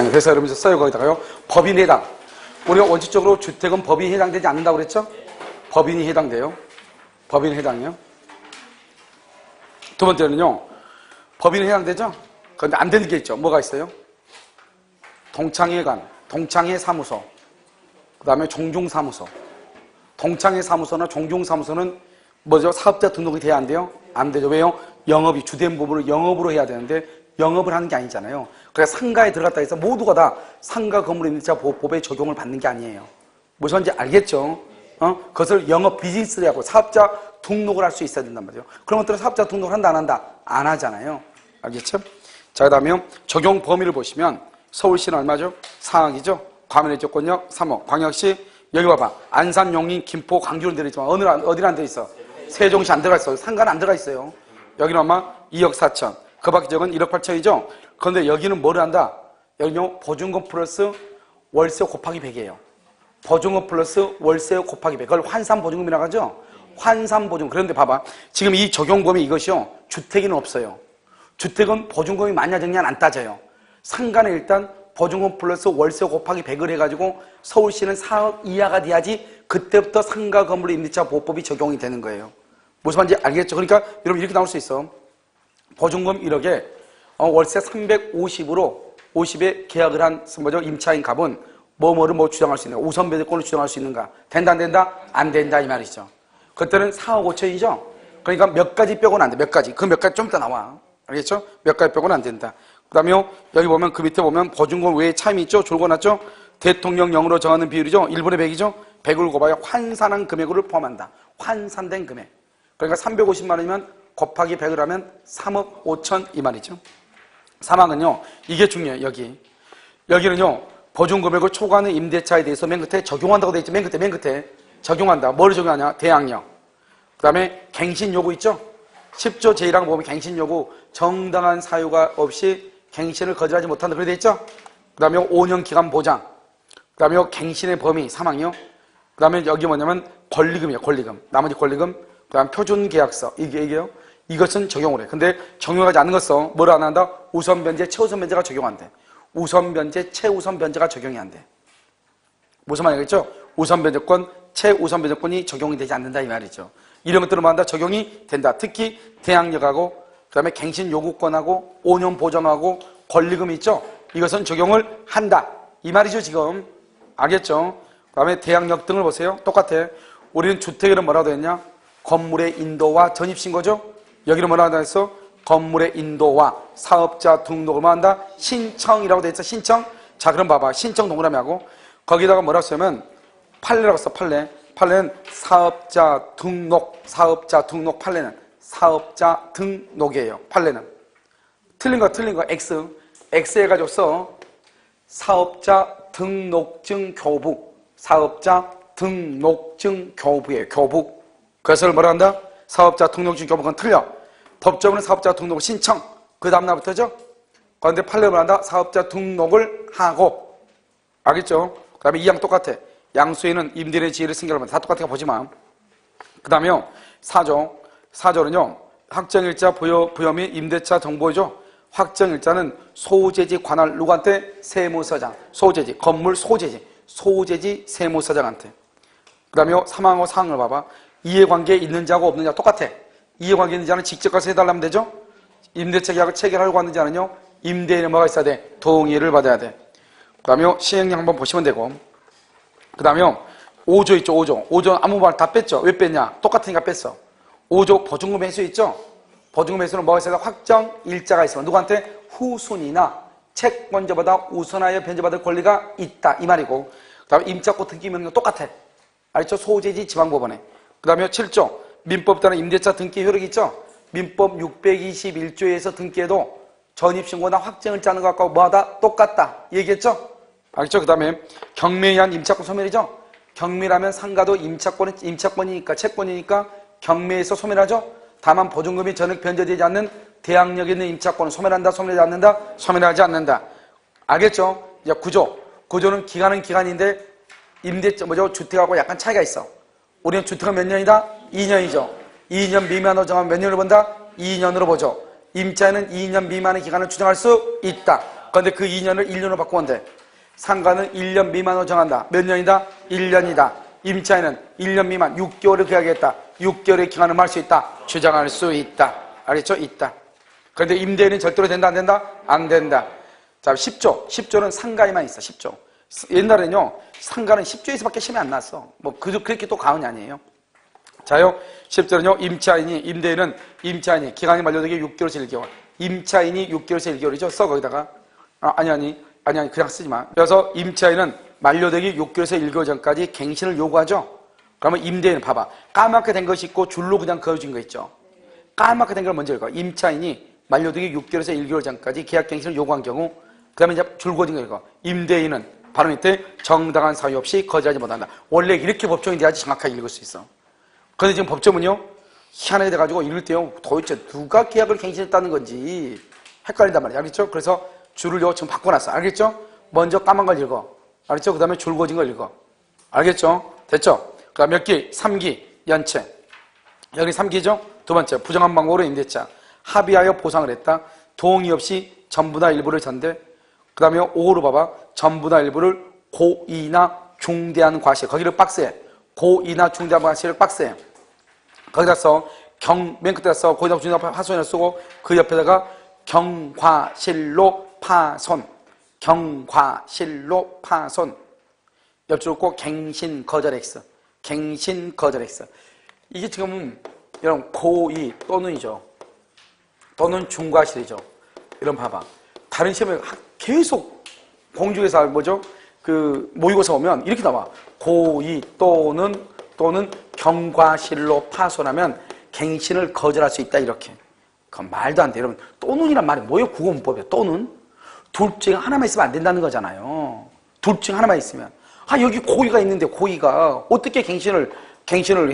그래서 여러분 써요. 거기다가요. 법인 해당. 우리가 원칙적으로 주택은 법인이 해당되지 않는다고 그랬죠? 법인이 해당돼요. 법인 해당이요. 두 번째는요. 법인이 해당되죠? 그런데 안 되는 게 있죠. 뭐가 있어요? 동창회관, 동창회사무소, 그 다음에 종중사무소. 동창회사무소나 종중사무소는 뭐죠? 사업자 등록이 돼야 안 돼요? 안 되죠. 왜요? 영업이 주된 부분을 영업으로 해야 되는데 영업을 하는 게 아니잖아요. 그래서 상가에 들어갔다 해서 모두가 다 상가 건물임대차 보호법에 적용을 받는 게 아니에요. 무슨 말인지 알겠죠? 그것을 영업 비즈니스를 하고 사업자 등록을 할 수 있어야 된단 말이에요. 그런 것들은 사업자 등록을 한다 안 한다? 안 하잖아요. 알겠죠? 자, 그 다음에 적용 범위를 보시면 서울시는 얼마죠? 4억이죠? 과면의 조건력 3억. 광역시 여기 봐봐. 안산, 용인, 김포, 광주는 들어있지만 어디는 안 들어있어? 세종시 안 들어가 있어요. 상가는 안 들어가 있어요. 여기는 아마 2억 4천. 그 밖에 적은 1억 8천이죠? 그런데 여기는 뭐를 한다? 여기는 보증금 플러스 월세 곱하기 100이에요. 보증금 플러스 월세 곱하기 100. 그걸 환산보증금이라고 하죠? 환산보증금. 그런데 봐봐. 지금 이 적용 범위 이것이요. 주택에는 없어요. 주택은 보증금이 많냐 적냐 안 따져요. 상가는 일단 보증금 플러스 월세 곱하기 100을 해가지고 서울시는 4억 이하가 돼야지 그때부터 상가 건물 임대차 보호법이 적용이 되는 거예요. 무슨 말인지 알겠죠? 그러니까 여러분 이렇게 나올 수 있어. 보증금 1억에 월세 350으로 50에 계약을 한 뭐죠? 임차인 값은 뭐를 주장할 수 있는가? 우선 배제권을 주장할 수 있는가? 된다 안 된다? 안 된다 이 말이죠. 그때는 4억 5천이죠? 그러니까 몇 가지 빼고는 안 돼. 몇 가지. 그 몇 가지 좀 이따 나와. 알겠죠? 몇 가지 빼고는 안 된다. 그 다음에 여기 보면 그 밑에 보면 보증금 외에 차임이 있죠? 줄거놨죠? 대통령령으로 정하는 비율이죠? 1분의 100이죠? 100을 곱하여 환산한 금액을 포함한다. 환산된 금액. 그러니까 350만 원이면 곱하기 100을 하면 3억 5천 이 말이죠. 3억은요. 이게 중요해요. 여기는요. 보증금액을 초과하는 임대차에 대해서 맨 끝에 적용한다고 돼 있죠. 맨 끝에 적용한다. 뭐를 적용하냐? 대항력. 그 다음에 갱신 요구 있죠? 10조 제1항 보면 갱신 요구 정당한 사유가 없이 갱신을 거절하지 못한다. 그래 돼 있죠? 그 다음에 5년 기간 보장. 그 다음에 갱신의 범위 3항이요. 그 다음에 여기 뭐냐면 권리금이에요. 권리금. 나머지 권리금. 그 다음 표준 계약서. 이게요. 이것은 적용을 해. 근데 적용하지 않는 것은 뭐를 안 한다? 우선 변제, 최우선 변제가 적용 안 돼. 우선 변제, 최우선 변제가 적용이 안 돼. 무슨 말이겠죠? 우선 변제권, 최우선 변제권이 적용이 되지 않는다 이 말이죠. 이런 것들은 뭐한다? 적용이 된다. 특히 대항력하고 그 다음에 갱신 요구권하고 5년 보장하고 권리금이 있죠? 이것은 적용을 한다. 이 말이죠 지금. 알겠죠? 그 다음에 대항력 등을 보세요. 똑같아. 우리는 주택에는 뭐라고 했냐? 건물의 인도와 전입신고죠? 여기는 뭐라고 했어? 건물의 인도와 사업자 등록을 뭐 한다? 신청이라고 돼 있어. 신청. 자 그럼 봐봐. 신청 동그라미 하고 거기다가 뭐라고 쓰면 판례라고 써. 판례는 사업자 등록 판례는 사업자 등록이에요. 판례는 틀린 거 X 해가지고 써. 사업자 등록증 교부. 사업자 등록증 교부예요. 교부. 그래서 뭐라 한다? 사업자 등록증 교부는 틀려. 법적으로는 사업자 등록 신청. 그 다음 날부터죠. 그런데 판례를 한다? 사업자 등록을 하고. 알겠죠? 그 다음에 2항 똑같아. 양수에는 임대인의 지위를 승계하면 다 똑같아. 보지 마. 그 다음에요. 4조는요. 확정일자 부여 및 임대차 정보죠. 확정일자는 소재지 관할 누구한테? 세무서장. 소재지. 건물 소재지 세무서장한테. 그 다음에 3항하고 4항을 봐봐. 이해관계 있는 자하고 없는 자 똑같아. 이해관계 있는 자는 직접 가서 해달라면 되죠? 임대차 계약을 체결하려고 하는 자는요. 임대인의 뭐가 있어야 돼? 동의를 받아야 돼. 그 다음에 시행령 한번 보시면 되고. 그 다음에 5조 있죠. 5조 아무 말 다 뺐죠. 왜 뺐냐? 똑같으니까 뺐어. 5조 보증금 회수 있죠? 보증금 회수는 뭐가 있어야 돼? 확정 일자가 있으면 누구한테? 후순위나 채권자보다 우선하여 변제받을 권리가 있다 이 말이고. 그 다음에 임차권 등기명령 똑같아. 알죠? 소재지 지방법원에. 그 다음에 7조 민법 따른 임대차 등기 효력이 있죠? 민법 621조에서 등기해도 전입신고나 확정을 짜는 것과 뭐하다? 똑같다 얘기했죠? 알겠죠? 그 다음에 경매에 의한 임차권 소멸이죠? 경매라면 상가도 임차권이니까 채권이니까 경매에서 소멸하죠? 다만 보증금이 전액 변제되지 않는 대항력 있는 임차권은 소멸한다, 소멸하지 않는다? 소멸하지 않는다. 알겠죠? 이제 구조는 기간은 기간인데 주택하고 약간 차이가 있어. 우리는 주택은 몇 년이다? 2년이죠. 2년 미만으로 정하면 몇 년을 본다? 2년으로 보죠. 임차인은 2년 미만의 기간을 추정할 수 있다. 그런데 그 2년을 1년으로 바꾸면 돼. 상가는 1년 미만으로 정한다. 몇 년이다? 1년이다. 임차인은 1년 미만 6개월을 계약했다. 6개월의 기간을 할 수 있다. 주장할 수 있다. 알겠죠? 있다. 그런데 임대인은 절대로 된다, 안 된다? 안 된다. 자, 10조. 10조는 상가에만 있어, 10조. 옛날에는요, 상가는 10조에서밖에 시험이 안 났어. 뭐, 그렇게 또 가은이 아니에요. 자요, 10조는요, 임차인이 기간이 만료되기 6개월에서 1개월. 임차인이 6개월에서 1개월이죠? 써, 거기다가. 아니, 그냥 쓰지 마. 그래서 임차인은 만료되기 6개월에서 1개월 전까지 갱신을 요구하죠? 그러면 임대인은 봐봐. 까맣게 된 것이 있고 줄로 그냥 그어진 거 있죠? 까맣게 된 걸 먼저 읽어. 임차인이 만료되기 6개월에서 1개월 전까지 계약 갱신을 요구한 경우, 그 다음에 이제 줄 그어진 거 읽어. 임대인은 바로 밑에 정당한 사유 없이 거절하지 못한다. 원래 이렇게 법정이 돼야지 정확하게 읽을 수 있어. 그런데 지금 법조문요, 희한하게 돼가지고 읽을 때요, 도대체 누가 계약을 갱신했다는 건지 헷갈린단 말이야. 알겠죠? 그래서 줄을요, 지금 바꿔놨어. 알겠죠? 먼저 까만 걸 읽어. 알겠죠? 그 다음에 줄 그어진 걸 읽어. 알겠죠? 됐죠? 그 다음 몇 기? 3기, 연체. 여기 3기죠? 두 번째, 부정한 방법으로 임대차. 합의하여 보상을 했다. 동의 없이 전부나 일부를 전대. 그 다음에 5호로 봐봐. 전부나 일부를 고의나 중대한 과실. 거기를 박스해. 고의나 중대한 과실을 박스해. 거기다 써. 맨 끝에다 써. 고의나 중대한 파손을 쓰고 그 옆에다가 경과실로 파손. 경과실로 파손. 옆줄을 꼭 갱신 거절 X. 갱신 거절 X. 이게 지금 여러분 고의 또는이죠. 또는 중과실이죠. 이런 봐봐. 다른 시험에 계속 공중에서 뭐죠? 그 모의고사 오면 이렇게 나와. 고의 또는 경과실로 파손하면 갱신을 거절할 수 있다 이렇게. 그건 말도 안 돼. 여러분 또는이란 말이 뭐예요? 국어문법이야. 또는 둘 중에 하나만 있으면 안 된다는 거잖아요. 둘 중에 하나만 있으면. 여기 고의가 있는데 고의가 어떻게 갱신을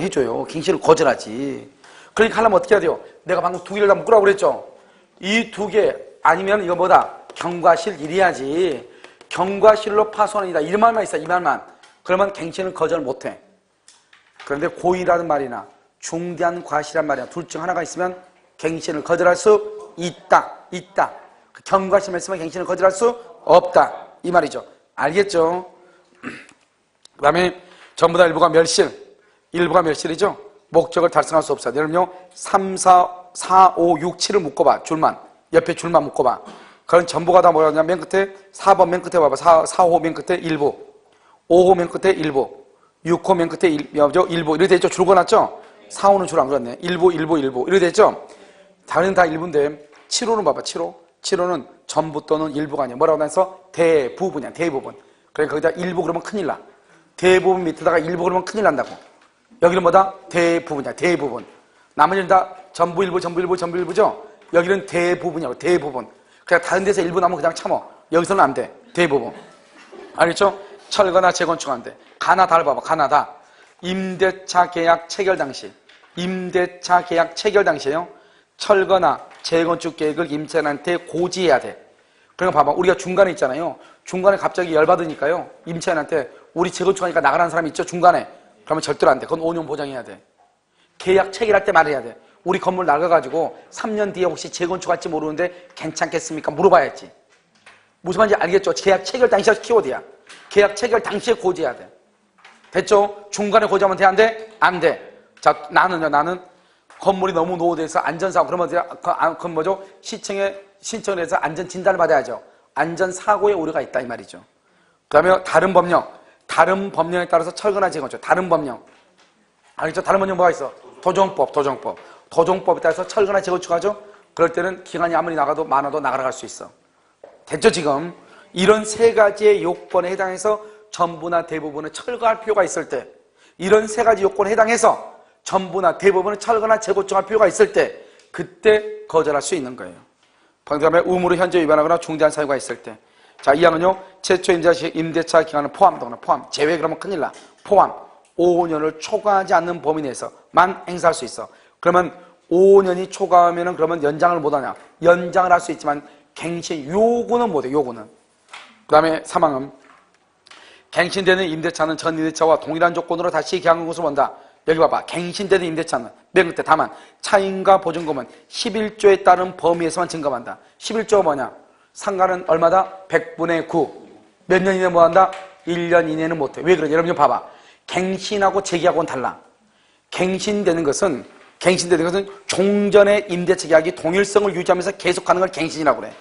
해줘요? 갱신을 거절하지. 그러니까 하려면 어떻게 해야 돼요? 내가 방금 두 개를 다 묶으라고 그랬죠? 이 두 개 아니면 이거 뭐다? 경과실 일해야지. 경과실로 파손이다. 이 말만 있어. 이 말만. 그러면 갱신을 거절 못해. 그런데 고의라는 말이나 중대한 과실이란 말이나 둘 중 하나가 있으면 갱신을 거절할 수 있다. 경과실만 있으면 갱신을 거절할 수 없다. 이 말이죠. 알겠죠? 그 다음에 전부 다 일부가 멸실이죠? 목적을 달성할 수 없어. 여러분요, 3, 4, 5, 6, 7을 묶어봐. 옆에 줄만 묶어봐. 그럼 전부가 다 뭐였냐? 맨 끝에, 4번 맨 끝에 봐봐. 4호 맨 끝에 일부. 5호 맨 끝에 일부. 6호 맨 끝에 일부. 이렇게 되죠? 줄 그어놨죠? 4호는 줄 안 그었네. 일부. 이렇게 되죠? 다른 다 일부인데, 7호는 봐봐. 7호는 전부 또는 일부가 아니야. 뭐라고 하면서? 대부분이야. 대부분. 그러니까 거기다 일부 그러면 큰일 나. 대부분 밑에다가 일부 그러면 큰일 난다고. 여기는 뭐다? 대부분이야. 대부분. 나머지는 다 전부 일부죠? 여기는 대부분이라고. 대부분. 그냥 다른 데서 일부 나면 그냥 참어. 여기서는 안 돼. 대부분. 알겠죠? 철거나 재건축 안 돼. 가나다를 봐봐. 가나다. 임대차 계약 체결 당시에요. 철거나 재건축 계획을 임차인한테 고지해야 돼. 그러니까 봐봐. 우리가 중간에 있잖아요. 중간에 갑자기 열받으니까요. 임차인한테 우리 재건축하니까 나가라는 사람이 있죠. 중간에. 그러면 절대로 안 돼. 그건 5년 보장해야 돼. 계약 체결할 때 말해야 돼. 우리 건물 나가가지고 3년 뒤에 혹시 재건축할지 모르는데 괜찮겠습니까? 물어봐야지. 무슨 말인지 알겠죠? 계약 체결 당시가 키워드야. 계약 체결 당시에 고지해야 돼. 됐죠? 중간에 고지하면 돼? 안 돼? 안 돼. 자, 나는 건물이 너무 노후돼서 안전사고, 그건 뭐죠? 시청에 신청을 해서 안전진단을 받아야죠. 안전사고에 우려가 있다, 이 말이죠. 그 다음에 다른 법령에 따라서 철거나 재건축, 다른 법령. 알겠죠? 다른 법령 뭐가 있어? 도정법에 따라서 철거나 재건축하죠? 그럴 때는 기간이 아무리 많아도 나가갈 수 있어. 됐죠, 지금? 이런 세 가지의 요건에 해당해서 전부나 대부분은 철거할 필요가 있을 때, 이런 세 가지 요건에 해당해서 전부나 대부분은 철거나 재건축할 필요가 있을 때, 그때 거절할 수 있는 거예요. 방금에 의무로 현재 위반하거나 중대한 사유가 있을 때. 자, 이 항은요, 최초 임대차 기간을 포함하거나 제외 그러면 큰일 나. 포함. 5년을 초과하지 않는 범위 내에서만 행사할 수 있어. 그러면 5년이 초과하면은 그러면 연장을 못하냐? 연장을 할 수 있지만 갱신 요구는 못해. 요구는. 그 다음에 3항은 갱신되는 임대차는 전 임대차와 동일한 조건으로 다시 계약한 것을 본다. 여기 봐봐. 갱신되는 임대차는 맨 끝에 다만 차임과 보증금은 11조에 따른 범위에서만 증감한다. 11조가 뭐냐? 상가는 얼마다? 100분의 9. 몇 년 이내 못한다? 1년 이내는 못해. 왜 그러냐? 여러분 좀 봐봐. 갱신하고 재계약하고는 달라. 갱신되는 것은 종전의 임대차 계약이 동일성을 유지하면서 계속하는 걸 갱신이라고 그래.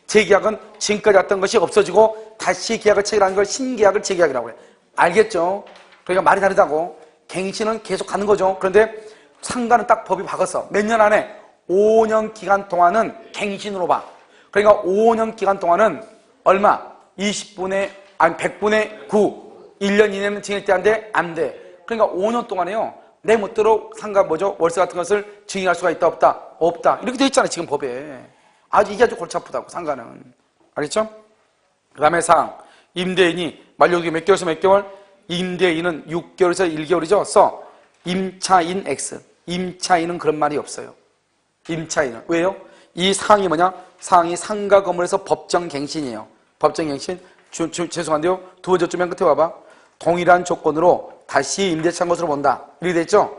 재계약은 지금까지 했던 것이 없어지고 다시 계약을 체결하는 걸 신계약을 재계약이라고 그래. 알겠죠? 그러니까 말이 다르다고. 갱신은 계속하는 거죠. 그런데 상가는 딱 법이 바뀌었어. 몇 년 안에? 5년 기간 동안은 갱신으로 봐. 그러니까 5년 기간 동안은 얼마? 100분의 9. 1년 이내는 증액 돼 안 돼? 안 돼. 그러니까 5년 동안에요. 내 멋대로 상가 월세 같은 것을 증액할 수가 있다 없다? 없다. 이렇게 돼 있잖아요. 지금 법에. 이게 아주 골치 아프다고 상가는. 알겠죠? 그 다음에 상. 임대인이 만료기 몇 개월에서 몇 개월? 임대인은 6개월에서 1개월이죠. 임차인 X. 임차인은 그런 말이 없어요. 임차인은. 왜요? 이 사항이 뭐냐? 사항이 상가 건물에서 법정갱신이에요. 법정갱신. 죄송한데요. 두 번째 줄 맨 끝에 와봐. 동일한 조건으로 다시 임대차한 것으로 본다. 이렇게 됐죠?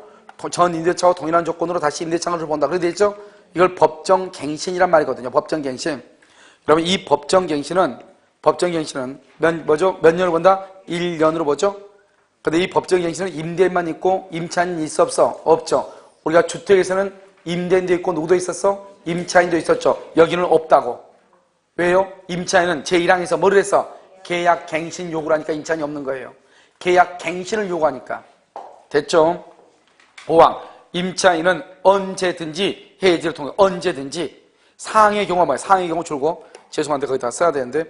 전 임대차와 동일한 조건으로 다시 임대차한 것으로 본다. 그렇게 됐죠? 이걸 법정갱신이란 말이거든요. 법정갱신. 그러면 이 법정갱신은 몇 년으로 본다? 1년으로 보죠? 근데 이 법정갱신은 임대인만 있고 임차인이 있어 없어? 없죠. 우리가 주택에서는 임대인도 있고 누구도 있었어? 임차인도 있었죠. 여기는 없다고. 왜요? 임차인은 제1항에서 뭐를 했어? 계약갱신 요구를 하니까 임차인이 없는 거예요. 계약갱신을 요구하니까. 됐죠? 5항. 임차인은 언제든지 해지를 통해 언제든지 상의 경우가 뭐야? 상의 경우 줄고 죄송한데 거기다 써야 되는데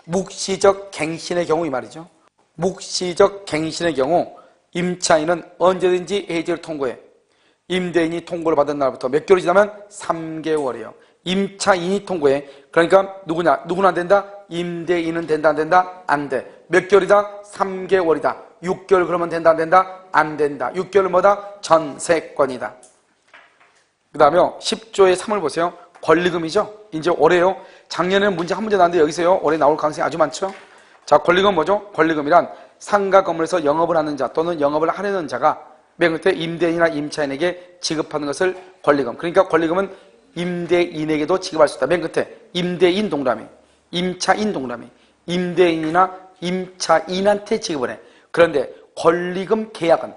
묵시적 갱신의 경우 이 말이죠. 묵시적 갱신의 경우 임차인은 언제든지 해지를 통고해. 임대인이 통고를 받은 날부터 몇 개월이 지나면 3개월이에요. 임차인이 통고해. 그러니까 누구는 안 된다? 임대인은 된다 안 된다? 안 돼. 몇 개월이다? 3개월이다. 6개월 그러면 된다 안 된다? 안 된다. 6개월은 뭐다? 전세권이다. 그 다음에 10조의 3을 보세요. 권리금이죠. 이제 올해요. 작년에는 문제 한 문제 나왔는데 여기서요. 올해 나올 가능성이 아주 많죠. 자, 권리금 뭐죠? 권리금이란 상가 건물에서 영업을 하는 자 또는 영업을 하려는 자가 맨 끝에 임대인이나 임차인에게 지급하는 것을 권리금. 그러니까 권리금은 임대인에게도 지급할 수 있다. 맨 끝에 임대인 동그라미, 임차인 동그라미, 임대인이나 임차인한테 지급을 해. 그런데 권리금 계약은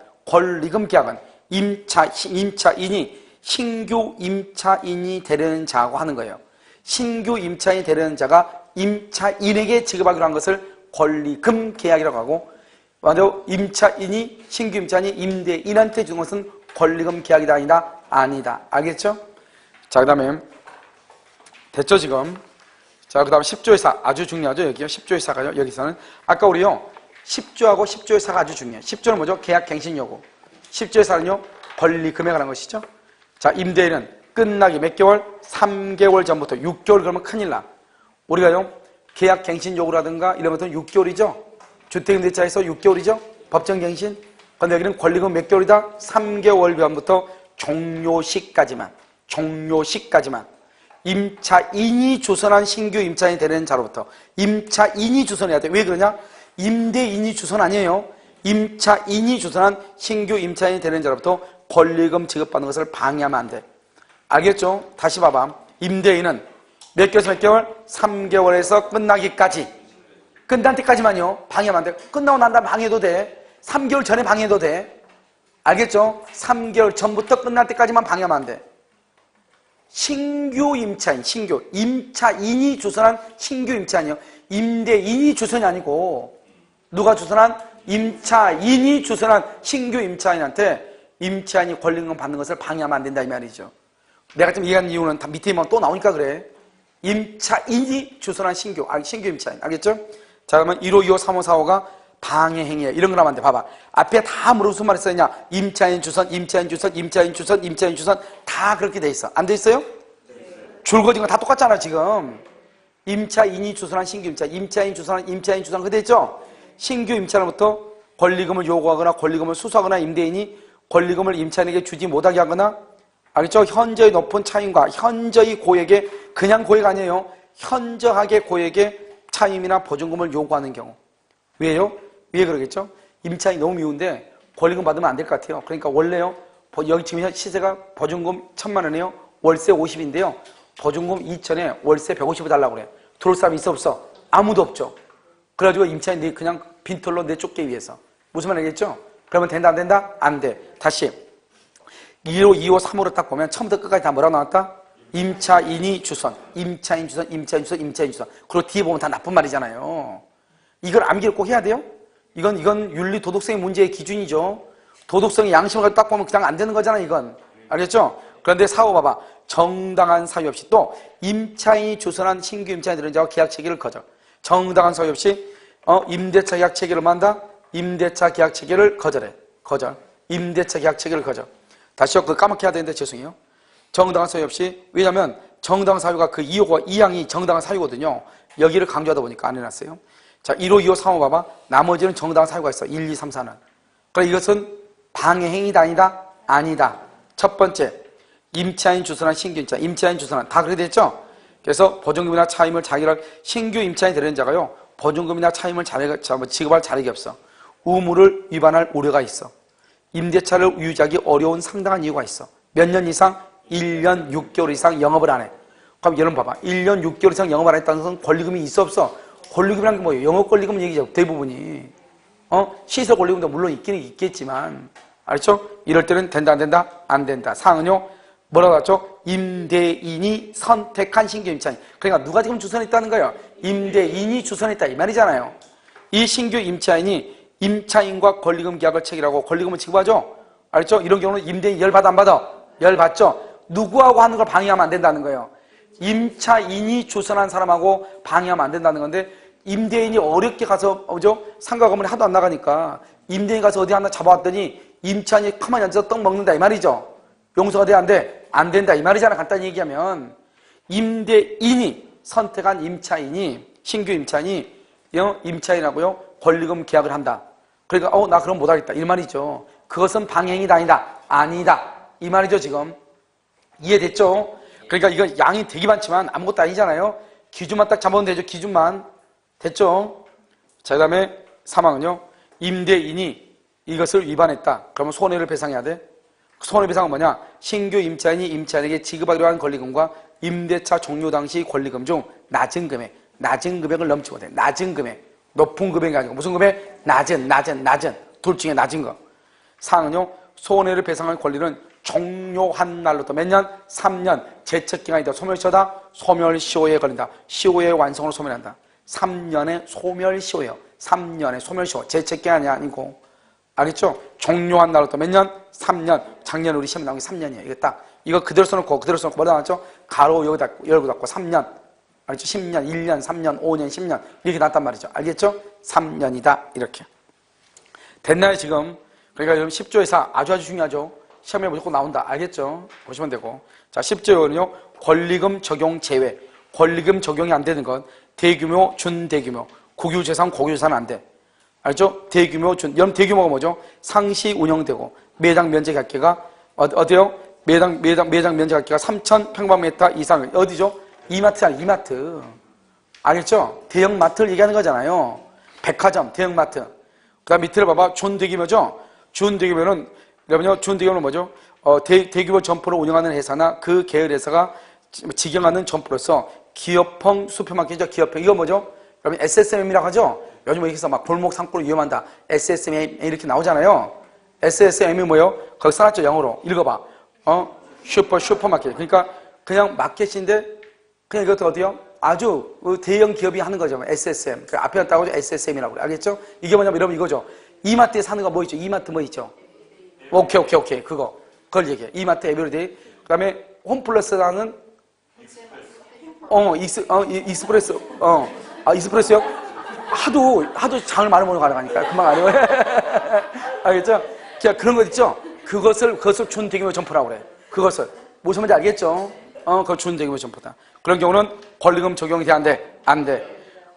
임차인이 신규 임차인이 되려는 자하고 하는 거예요. 신규 임차인이 되려는 자가 임차인에게 지급하기로 한 것을 권리금 계약이라고 하고, 만약 신규 임차인이 임대인한테 주는 것은 권리금 계약이다 아니다. 알겠죠? 자, 그 다음에 됐죠 지금? 자, 그 다음에 10조의 4 아주 중요하죠. 여기요. 10조의 4가요. 여기서는 아까 우리요 10조하고 10조의 4가 아주 중요해요. 10조는 뭐죠? 계약 갱신 요구. 10조의 4는요 권리금에 관한 것이죠. 자, 임대인은 끝나기 몇 개월? 3개월 전부터 6개월 그러면 큰일 나. 우리가요 계약 갱신 요구라든가 이런 것들은 6개월이죠. 주택임대차에서 6개월이죠. 법정갱신. 근데 여기는 권리금 몇 개월이다? 3개월 전부터 종료시까지만. 임차인이 주선한 신규 임차인이 되는 자로부터. 임차인이 주선해야 돼. 왜 그러냐? 임대인이 주선 아니에요. 임차인이 주선한 신규 임차인이 되는 자로부터 권리금 지급받는 것을 방해하면 안 돼. 알겠죠? 다시 봐봐. 임대인은 몇 개월에서 몇 개월? 3개월에서 끝나기까지. 끝날 때까지만요. 방해하면 안 돼. 끝나고 난 다음 방해도 돼. 3개월 전에 방해도 돼. 알겠죠? 3개월 전부터 끝날 때까지만 방해하면 안 돼. 신규 임차인, 임차인이 주선한 신규 임차인이요. 임대인이 주선이 아니고 누가 주선한? 임차인이 주선한 신규 임차인한테 임차인이 권리금 받는 것을 방해하면 안 된다 이 말이죠. 내가 좀 이해한 이유는 다 밑에 또 나오니까 그래. 임차인이 주선한 신규 임차인. 알겠죠? 자, 그러면 1호, 2호, 3호, 4호가 방해 행위야. 이런 걸 하면 안 돼. 봐봐. 앞에 다 무슨 말이 써있냐? 임차인 주선 다 그렇게 돼 있어. 안 돼 있어요? 줄거진 거 다 똑같잖아, 지금. 임차인이 주선한 신규 임차인, 임차인 주선, 그거 돼 있죠? 신규 임차인으로부터 권리금을 요구하거나 권리금을 수수하거나 임대인이 권리금을 임차인에게 주지 못하게 하거나, 알겠죠? 현저히 높은 차임과 현저히 고액의, 그냥 고액 아니에요. 현저하게 고액의 차임이나 보증금을 요구하는 경우. 왜요? 왜 그러겠죠? 임차인이 너무 미운데 권리금 받으면 안 될 것 같아요. 그러니까 원래요, 여기 지금 시세가 보증금 1,000만 원이에요. 월세 50인데요. 보증금 2,000에 월세 150을 달라고 그래요. 들어올 사람이 있어 없어? 아무도 없죠. 그래가지고 임차인이 그냥 빈털로 내쫓기 위해서. 무슨 말 알겠죠? 그러면 된다 안 된다? 안 돼. 다시 1호, 2호, 3호로 딱 보면 처음부터 끝까지 다 뭐라 나왔다? 임차인이 주선, 임차인 주선, 임차인 주선, 임차인 주선. 그리고 뒤에 보면 다 나쁜 말이잖아요. 이걸 암기를 꼭 해야 돼요? 이건 윤리 도덕성의 문제의 기준이죠. 도덕성의 양심을 가지고 딱 보면 그냥 안 되는 거잖아, 이건. 알겠죠? 그런데 4호 봐봐. 정당한 사유 없이 또 임차인이 주선한 신규 임차인들은 계약 체계를 거절. 정당한 사유 없이 임대차 계약 체계를 만다? 임대차 계약 체계를 거절해. 거절. 임대차 계약 체계를 거절. 다시요. 그거 까맣게 해야 되는데 죄송해요. 정당한 사유 없이. 왜냐면 정당한 사유가 그 2호가 2항이 정당한 사유거든요. 여기를 강조하다 보니까 안 해놨어요. 자, 1호, 2호, 3호 봐봐. 나머지는 정당한 사유가 있어. 1, 2, 3, 4는. 그러니까 이것은 방해 행위다 아니다? 아니다. 첫 번째, 임차인 주선한 신규 임차인. 임차인 주선한. 다 그렇게 됐죠? 그래서 보증금이나 차임을 자기가 신규 임차인이 되는 자가요. 보증금이나 차임을 지급할 자력이 없어. 의무를 위반할 우려가 있어. 임대차를 유지하기 어려운 상당한 이유가 있어. 몇 년 이상? 1년 6개월 이상 영업을 안 해. 그럼 여러분 봐봐. 1년 6개월 이상 영업을 안 했다는 것은 권리금이 있어 없어? 권리금이란 게 뭐예요? 영업 권리금 얘기죠. 대부분이. 시설 권리금도 물론 있기는 있겠지만. 알죠? 이럴 때는 된다 안 된다? 안 된다. 사항은요. 뭐라고 했죠? 임대인이 선택한 신규 임차인. 그러니까 누가 지금 주선했다는 거예요? 임대인이 주선했다 이 말이잖아요. 이 신규 임차인이 임차인과 권리금 계약을 체결하고 권리금을 지급하죠? 알죠? 이런 경우는 임대인 열받아 안 받아? 열받죠? 누구하고 하는 걸 방해하면 안 된다는 거예요. 임차인이 주선한 사람하고 방해하면 안 된다는 건데 임대인이 어렵게 가서 상가 건물이 하도 안 나가니까 임대인 가서 어디 하나 잡아왔더니 임차인이 가만히 앉아서 떡 먹는다 이 말이죠. 용서가 돼 안 돼? 안 된다 이 말이잖아. 간단히 얘기하면 임대인이 선택한 임차인이 신규 임차인이 임차인하고요 권리금 계약을 한다. 그러니까 나 그럼 못하겠다 이 말이죠. 그것은 방해행위다 아니다? 아니다 이 말이죠. 지금 이해됐죠? 그러니까 이거 양이 되게 많지만 아무것도 아니잖아요. 기준만 딱 잡으면 되죠. 기준만. 됐죠? 자, 그 다음에 3항은요 임대인이 이것을 위반했다. 그러면 손해를 배상해야 돼. 손해배상은 뭐냐? 신규 임차인이 임차인에게 지급하기로 한 권리금과 임대차 종료 당시 권리금 중 낮은 금액을 넘지 못해. 낮은 금액. 높은 금액이 아니고 무슨 금액? 낮은. 둘 중에 낮은 거. 사항은요 손해를 배상할 권리는 종료한 날로부터 몇 년? 3년. 제척기간이 더 소멸시효다. 소멸시효에 걸린다. 시효의 완성으로 소멸한다. 3년의 소멸시효예요. 3년의 소멸시효. 제척기간이 아니고. 알겠죠? 종료한 날로부터 몇 년? 3년. 작년에 우리 시험에 나온 게 3년이에요. 이거 그대로 써놓고 뭐라 나왔죠? 가로 여기 닫고 열고 닫고 3년. 알겠죠? 10년, 1년, 3년, 5년, 10년. 이렇게 나왔단 말이죠. 알겠죠? 3년이다. 이렇게. 됐나요, 지금? 그러니까 여러분 10조의 4 아주 중요하죠. 시험에 무조건 나온다. 알겠죠? 보시면 되고. 자, 10조는요. 권리금 적용 제외. 권리금 적용이 안 되는 건 대규모, 준대규모. 국유재산, 고유재산은 안 돼. 알죠? 대규모, 여러분 대규모가 뭐죠? 상시 운영되고 매당 면적 합계가 어디요? 매당 면적 합계가 3,000평방미터 이상. 어디죠? 이마트잖아요. 이마트. 알겠죠? 대형 마트를 얘기하는 거잖아요. 백화점, 대형 마트. 그다음 밑에 봐봐. 준대규모죠? 준대규모는 여러분요. 준대규모는 뭐죠? 대규모 점포를 운영하는 회사나 그 계열 회사가 직영하는 점포로서 기업형 슈퍼마켓이죠. 기업형. 이거 뭐죠? 여러분 SSM이라고 하죠? 요즘 여기서 막 골목 상권을 위험한다. SSM 이렇게 나오잖아요. SSM이 뭐예요? 거기 써놨죠. 영어로. 읽어봐. 슈퍼마켓. 그러니까 그냥 마켓인데 그냥 이것도 어디요? 아주 대형 기업이 하는 거죠. SSM. 그 앞에 따고 SSM이라고 그래. 알겠죠? 이게 뭐냐면 여러분 이거죠. 이마트에 사는 거 뭐 있죠? 이마트 뭐 있죠? 오케이. 그걸 얘기해. 이마트 에브리데이. 그 다음에 홈플러스라는 익스프레스. 익스프레스요? 하도 장을 많이 먹는 거 가져가니까 금방 안 해요. 알겠죠? 그냥 그런 거 있죠? 그것을 준대규모 점포라고 그래. 그것을. 무슨 말인지 알겠죠? 그거 준대규모 점포다. 그런 경우는 권리금 적용이 돼, 안 돼? 안 돼.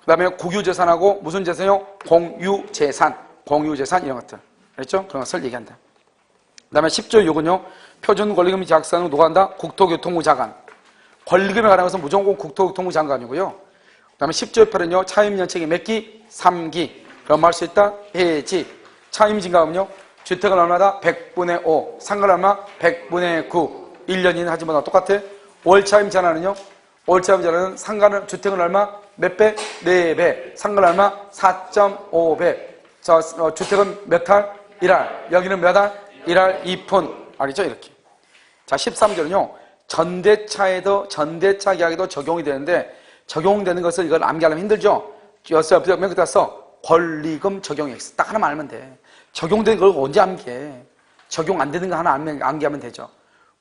그 다음에 국유재산하고 무슨 재산이요? 공유재산 이런 것들. 알겠죠? 그런 것을 얘기한다. 그 다음에 10조 6은요, 표준 권리금 작성을 누가 한다? 국토교통부 장관. 권리금에 관한 것은 무조건 국토교통부 장관이고요. 그 다음에 10조 8은요, 차임연책이 몇 기? 3기. 그럼 할 수 있다? 해지. 차임진가금요, 주택은 얼마다? 100분의 5. 상가는 얼마? 100분의 9. 1년 이내 하지만 똑같아. 월차임 전환은요, 월차임 전환은 상가는, 주택은 얼마? 몇 배? 4배. 상가는 얼마? 4.5배. 주택은 몇 할? 1할. 여기는 몇 할? 1할 2푼. 알겠죠? 이렇게. 자, 13절은요. 전대차에도, 전대차 계약에도 적용이 되는데, 적용되는 것을 이걸 암기하려면 힘들죠? 몇 개 써? 권리금 적용액. 딱 하나만 알면 돼. 적용된 걸 언제 암기해? 적용 안 되는 거 하나 암기하면 되죠.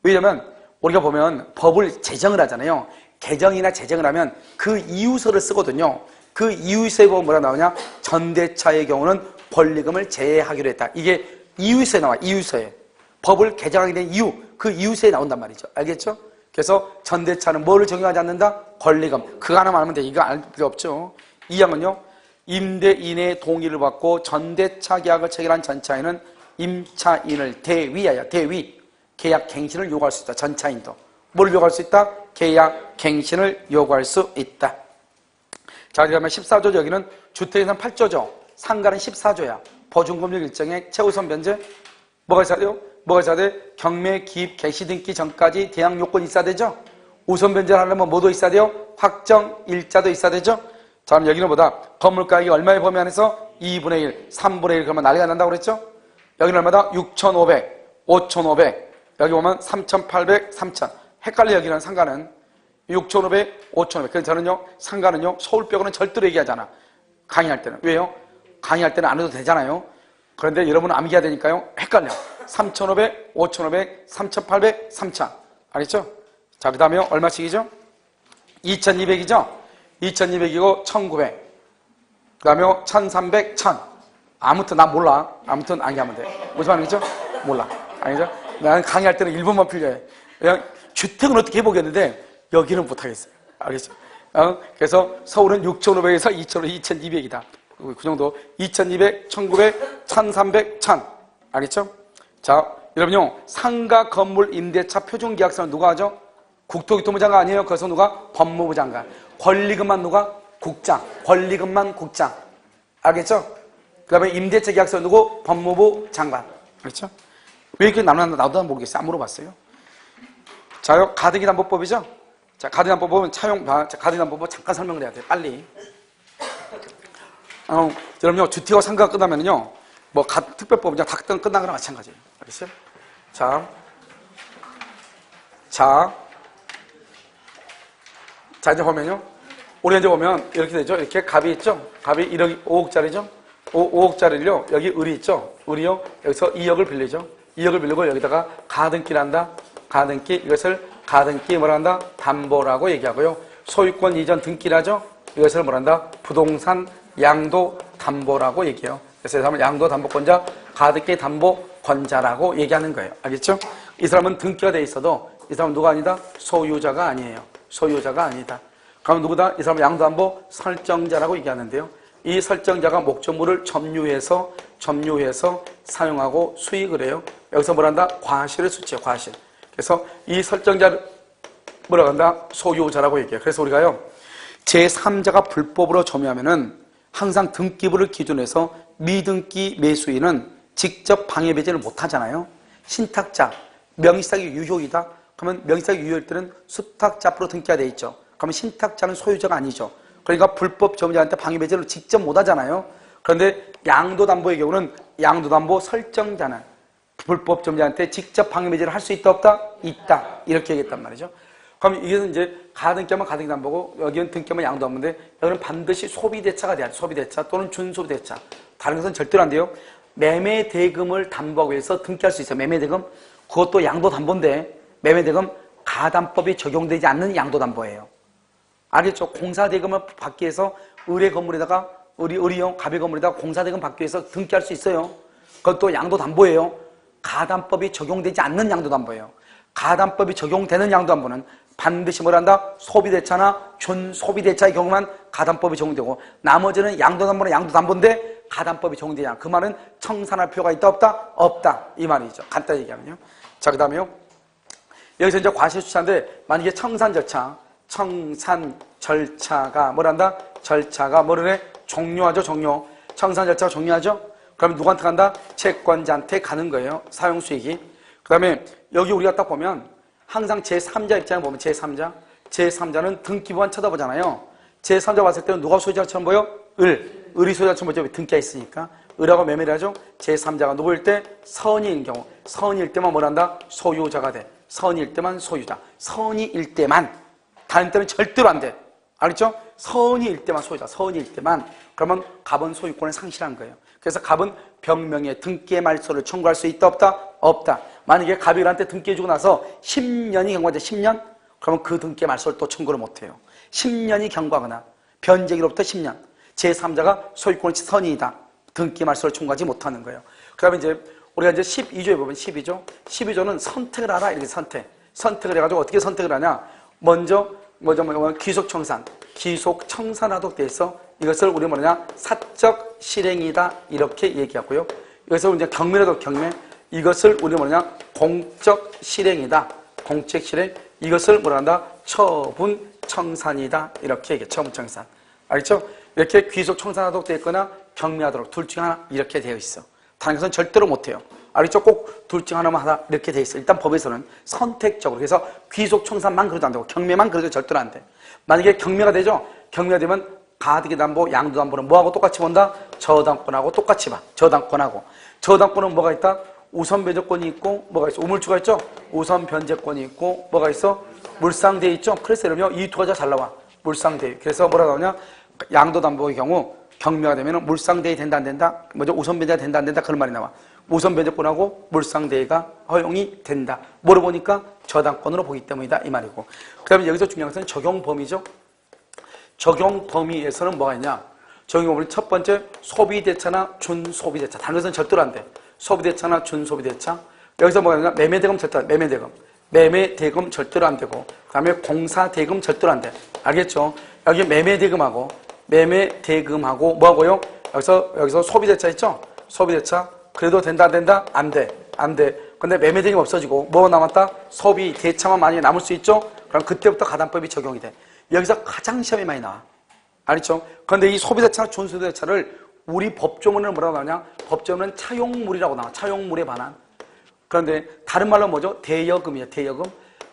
왜냐면, 우리가 보면 법을 제정을 하잖아요. 개정이나 제정을 하면 그 이유서를 쓰거든요. 그 이유서에 보면 뭐라 나오냐? 전대차의 경우는 권리금을 제외하기로 했다. 이게 이유서에 나와, 이유서에. 법을 개정하게 된 이유, 그 이유서에 나온단 말이죠. 알겠죠? 그래서 전대차는 뭐를 적용하지 않는다? 권리금. 그거 하나만 알면 돼. 이거 알 필요 없죠. 2항은요. 임대인의 동의를 받고 전대차 계약을 체결한 전차인은 임차인을 대위하여, 대위. 계약 갱신을 요구할 수 있다. 전차인도. 뭘 요구할 수 있다? 계약 갱신을 요구할 수 있다. 자, 그러면 14조 여기는 주택에서는 8조죠. 상가는 14조야. 보증금융 일정액, 최우선 변제. 뭐가 있어야 돼요? 뭐가 있어야 돼? 경매, 기입, 개시 등기 전까지 대항 요건이 있어야 되죠? 우선 변제를 하려면 뭐도 있어야 돼요? 확정 일자도 있어야 되죠? 자, 그럼 여기는 뭐다? 건물 가격이 얼마의 범위 안에서? 2분의 1, 3분의 1 그러면 난리가 난다고 그랬죠? 여기는 얼마다? 6,500, 5,500. 여기 보면 3,800, 3,000. 헷갈려 여기는 상가는. 6,500, 5,500. 그래서 저는요, 상가는요, 서울 빼고는 절대로 얘기하잖아. 강의할 때는. 왜요? 강의할 때는 안 해도 되잖아요. 그런데 여러분은 암기해야 되니까요. 헷갈려. 3,500, 5,500, 3,800, 3,000. 알겠죠? 자, 그 다음에요. 얼마씩이죠? 2,200이죠? 2,200이고 1,900. 그 다음에 1,300, 1,000. 아무튼 나 몰라. 아무튼 암기하면 돼. 무슨 말이죠? 몰라. 알겠죠? 나는 강의할 때는 1분만 풀려요. 그냥 주택은 어떻게 해보겠는데 여기는 못하겠어요. 알겠죠? 그래서 서울은 6,500에서 2,200이다. 그 정도. 2,200, 1,900, 1,300, 1,000. 알겠죠? 자, 여러분요. 상가 건물 임대차 표준계약서는 누가 하죠? 국토교통부 장관 아니에요? 그래서 누가? 법무부 장관. 권리금만 누가? 국장. 권리금만 국장. 알겠죠? 그 다음에 임대차 계약서 누구? 법무부 장관. 그렇죠? 왜 이렇게 나누나 나도 모르겠어요. 안 물어봤어요. 자요, 가등기담보법이죠? 자, 가등기담보법은 가등기담보법 잠깐 설명을 해야 돼요. 빨리. 여러분요, 주택과 상가가 끝나면은요, 뭐, 특별법이냐, 다 끝난 거랑 마찬가지예요. 알겠어요? 자, 이제 보면요. 우리 이제 보면 이렇게 되죠. 이렇게 갑이 있죠? 갑이 1억, 5억짜리죠? 5억짜리를요, 여기 을이 있죠? 을이요, 여기서 2억을 빌리죠? 2억을 빌리고 여기다가 가등기를 한다. 가등기, 이것을 가등기 뭐라 한다? 담보라고 얘기하고요. 소유권 이전 등기를 하죠? 이것을 뭐라 한다? 부동산 양도 담보라고 얘기해요. 그래서 이 사람은 양도 담보권자, 가등기 담보권자라고 얘기하는 거예요. 알겠죠? 이 사람은 등기가 돼 있어도 이 사람은 누가 아니다? 소유자가 아니에요. 소유자가 아니다. 그럼 누구다? 이 사람은 양도담보 설정자라고 얘기하는데요. 이 설정자가 목적물을 점유해서 사용하고 수익을 해요. 여기서 뭐라 한다? 과실을 수치해요. 과실. 그래서 이 설정자를 뭐라고 한다? 소유자라고 얘기해요. 그래서 우리가요, 제3자가 불법으로 점유하면은 항상 등기부를 기준으로 해서 미등기 매수인은 직접 방해 배제를 못 하잖아요. 신탁자, 명의사기 유효이다. 그러면 명의사기 유효일 때는 수탁자 앞으로 등기가 돼 있죠. 그러면 신탁자는 소유자가 아니죠. 그러니까 불법 점유자한테 방해 배제를 직접 못 하잖아요. 그런데 양도담보의 경우는 양도담보 설정자는 불법 점유자한테 직접 방해 배제를 할 수 있다 없다? 있다. 이렇게 얘기했단 말이죠. 그럼 이게 이제 가등기하면 가등기담보고 여기는 등기하면 양도담보인데 여기는 반드시 소비대차가 돼야 돼. 소비대차 또는 준소비대차. 다른 것은 절대로 안 돼요. 매매대금을 담보하기 위해서 등기할 수 있어요. 매매대금. 그것도 양도담보인데 매매대금 가담법이 적용되지 않는 양도담보예요. 알겠죠? 공사대금을 받기 위해서 을의 건물에다가 을이용 갑의 건물에다가 공사대금 받기 위해서 등기할 수 있어요. 그것도 양도담보예요. 가담법이 적용되지 않는 양도담보예요. 가담법이 적용되는 양도담보는 반드시 뭘 한다? 소비대차나 준소비대차의 경우만 가담법이 적용되고 나머지는 양도담보는 양도담보인데 가담법이 적용되지 않아. 그 말은 청산할 필요가 있다 없다? 없다. 이 말이죠. 간단히 얘기하면요. 자, 그 다음에요. 여기서 이제 과실수차인데 만약에 청산 절차가 뭐란다? 절차가 뭐를 해? 종료하죠. 종료. 청산 절차가 종료하죠. 그러면 누구한테 간다? 채권자한테 가는 거예요. 사용수익이. 그 다음에 여기 우리가 딱 보면 항상 제3자 입장을 보면 제3자는 등기부만 쳐다보잖아요. 제3자 봤을 때는 누가 소유자처럼 보여? 을이 소유자처럼 보죠. 등기가 있으니까. 을하고 매매를 제3자가 누구일 때? 선의인 경우. 선의일 때만 뭘 한다? 소유자가 돼. 선의일 때만 소유자. 선의일 때만. 다른 때는 절대로 안 돼. 알겠죠? 선의일 때만 소유자. 선의일 때만. 그러면 갑은 소유권을 상실한 거예요. 그래서 갑은 병명의 등기의 말소를 청구할 수 있다 없다? 없다. 만약에 갑이 을한테 등기해주고 나서 10년이 경과돼. 10년? 그러면 그 등기의 말소를 또 청구를 못해요. 10년이 경과하거나 변제기로부터 10년. 제3자가 소유권의 선의이다. 등기 말소를 청구하지 못하는 거예요. 그 다음에 이제 우리가 이제 12조에 보면 12조는 선택을 하라. 이렇게 선택을 해가지고 어떻게 선택을 하냐. 먼저 귀속청산하도록 돼 있어. 이것을 우리 뭐냐 사적 실행이다 이렇게 얘기하고요. 이것을 이제 경매라도 경매. 이것을 우리 뭐냐 공적 실행이다. 공적 실행. 이것을 뭐라 한다? 처분 청산이다 이렇게 얘기해. 처분 청산. 알겠죠? 이렇게 귀속 청산하도록 되어 있거나 경매하도록 둘 중 하나 이렇게 되어 있어. 다른 것은 절대로 못해요. 알겠죠? 꼭 둘 중 하나만 하다 이렇게 되어 있어. 일단 법에서는 선택적으로. 그래서 귀속 청산만 그래도 안 되고 경매만 그래도 절대로 안 돼. 만약에 경매가 되죠? 경매가 되면 가등기담보, 양도담보는 뭐하고 똑같이 본다? 저당권하고 똑같이 봐. 저당권은 뭐가 있다? 우선 변제권이 있고 뭐가 있어? 우물주가 있죠? 우선 변제권이 있고 뭐가 있어? 물상대에 있죠? 그래서 이러면 이 두 가지가 잘 나와. 물상대에. 그래서 뭐라고 하냐? 양도담보의 경우 경매가 되면 물상대에 된다 안 된다? 우선 변제가 된다 안 된다? 그런 말이 나와. 우선 변제권하고 물상대가 허용이 된다. 뭐로 보니까 저당권으로 보기 때문이다 이 말이고. 그 다음에 여기서 중요한 것은 적용 범위죠. 적용 범위에서는 뭐가 있냐? 적용 범위 첫 번째 소비대차나 준소비대차. 다른 것은 절대로 안 돼. 소비대차나 준소비대차. 여기서 뭐가 있냐? 매매대금 절대로 안 돼. 매매대금 절대로 안 되고 그 다음에 공사대금 절대로 안 돼. 알겠죠? 여기 매매대금하고 뭐하고요? 여기서 소비대차 있죠? 소비대차 그래도 된다 안 된다? 안 돼. 근데 매매대금 없어지고 뭐가 남았다? 소비대차만 만약에 남을 수 있죠? 그럼 그때부터 가담법이 적용이 돼. 여기서 가장 시험이 많이 나와. 알겠죠? 그런데 이 소비대차나 준소비대차를 우리 법조문을 뭐라고 하냐? 법조문은 차용물이라고 나와. 차용물에 반한. 그런데 다른 말로 뭐죠? 대여금이야. 대여금.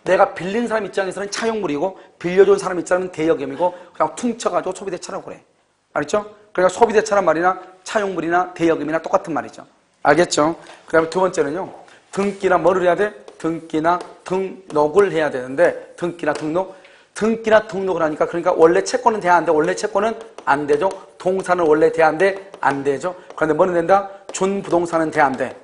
내가 빌린 사람 입장에서는 차용물이고 빌려준 사람 입장에서는 대여금이고 그냥 퉁쳐가지고 소비대차라고 그래. 알겠죠? 그러니까 소비대차란 말이나 차용물이나 대여금이나 똑같은 말이죠. 알겠죠? 그 다음에 두 번째는요. 등기나 뭐를 해야 돼? 등기나 등록을 해야 되는데 등기나 등록을 하니까 그러니까 원래 채권은 돼야 안 돼. 원래 채권은 안 되죠. 동산은 원래 돼야 안 돼. 안 되죠. 그런데 뭐는 된다? 준부동산은 돼야 안 돼.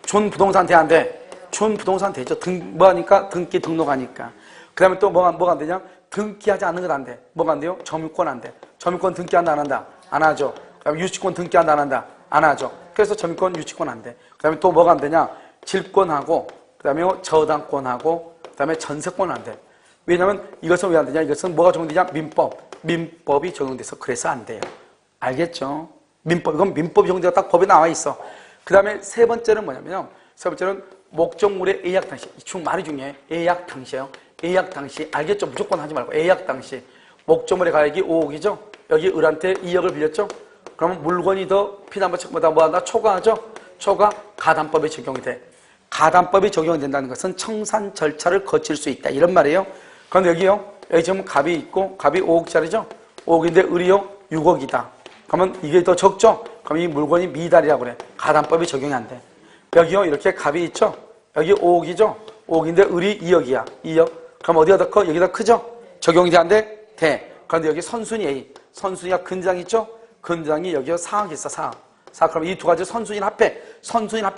준부동산 돼야 안 돼. 준부동산 되죠. 뭐 하니까? 등기 등록하니까. 그 다음에 또 뭐가 안 되냐? 등기하지 않는 건 안 돼. 뭐가 안 돼요? 점유권 안 돼. 점유권 등기한다 안 한다? 안 하죠. 그 다음에 유치권 등기한다 안 한다? 안 하죠. 그래서 점유권, 유치권 안 돼. 그 다음에 또 뭐가 안 되냐? 질권하고 그 다음에 저당권하고 그 다음에 전세권 안 돼. 왜냐면 이것은 왜 안 되냐? 이것은 뭐가 적용되냐? 민법이 적용돼서 그래서 안 돼요. 알겠죠? 이건 민법이 적용돼서 딱 법에 나와 있어. 그 다음에 세 번째는 뭐냐면요. 세 번째는 목적물의 예약 당시. 중 말이 중요해. 예약 당시예요. 예약 당시. 알겠죠? 무조건 하지 말고. 예약 당시. 목적물의 가액이 5억이죠? 여기 을한테 2억을 빌렸죠? 그러면 물건이 더 피담보책보다 뭐한다? 초과하죠? 초과 가담법에 적용이 돼. 가담법이 적용이 된다는 것은 청산 절차를 거칠 수 있다. 이런 말이에요. 그런데 여기요. 여기 지금 갑이 있고 갑이 5억짜리죠? 5억인데 을이요? 6억이다. 그러면 이게 더 적죠? 그럼 이 물건이 미달이라고 그래. 가담법이 적용이 안 돼. 여기요. 이렇게 갑이 있죠? 여기 5억이죠? 5억인데 을이 2억이야. 2억. 그럼 어디가 더 커? 여기가 크죠? 적용이 돼 안 돼? 돼. 그런데 여기 선순위 A. 선순위가 근장 있죠? 근장이 여기요 4억 있어. 4억. 그럼 이 두 가지 선순위 합해.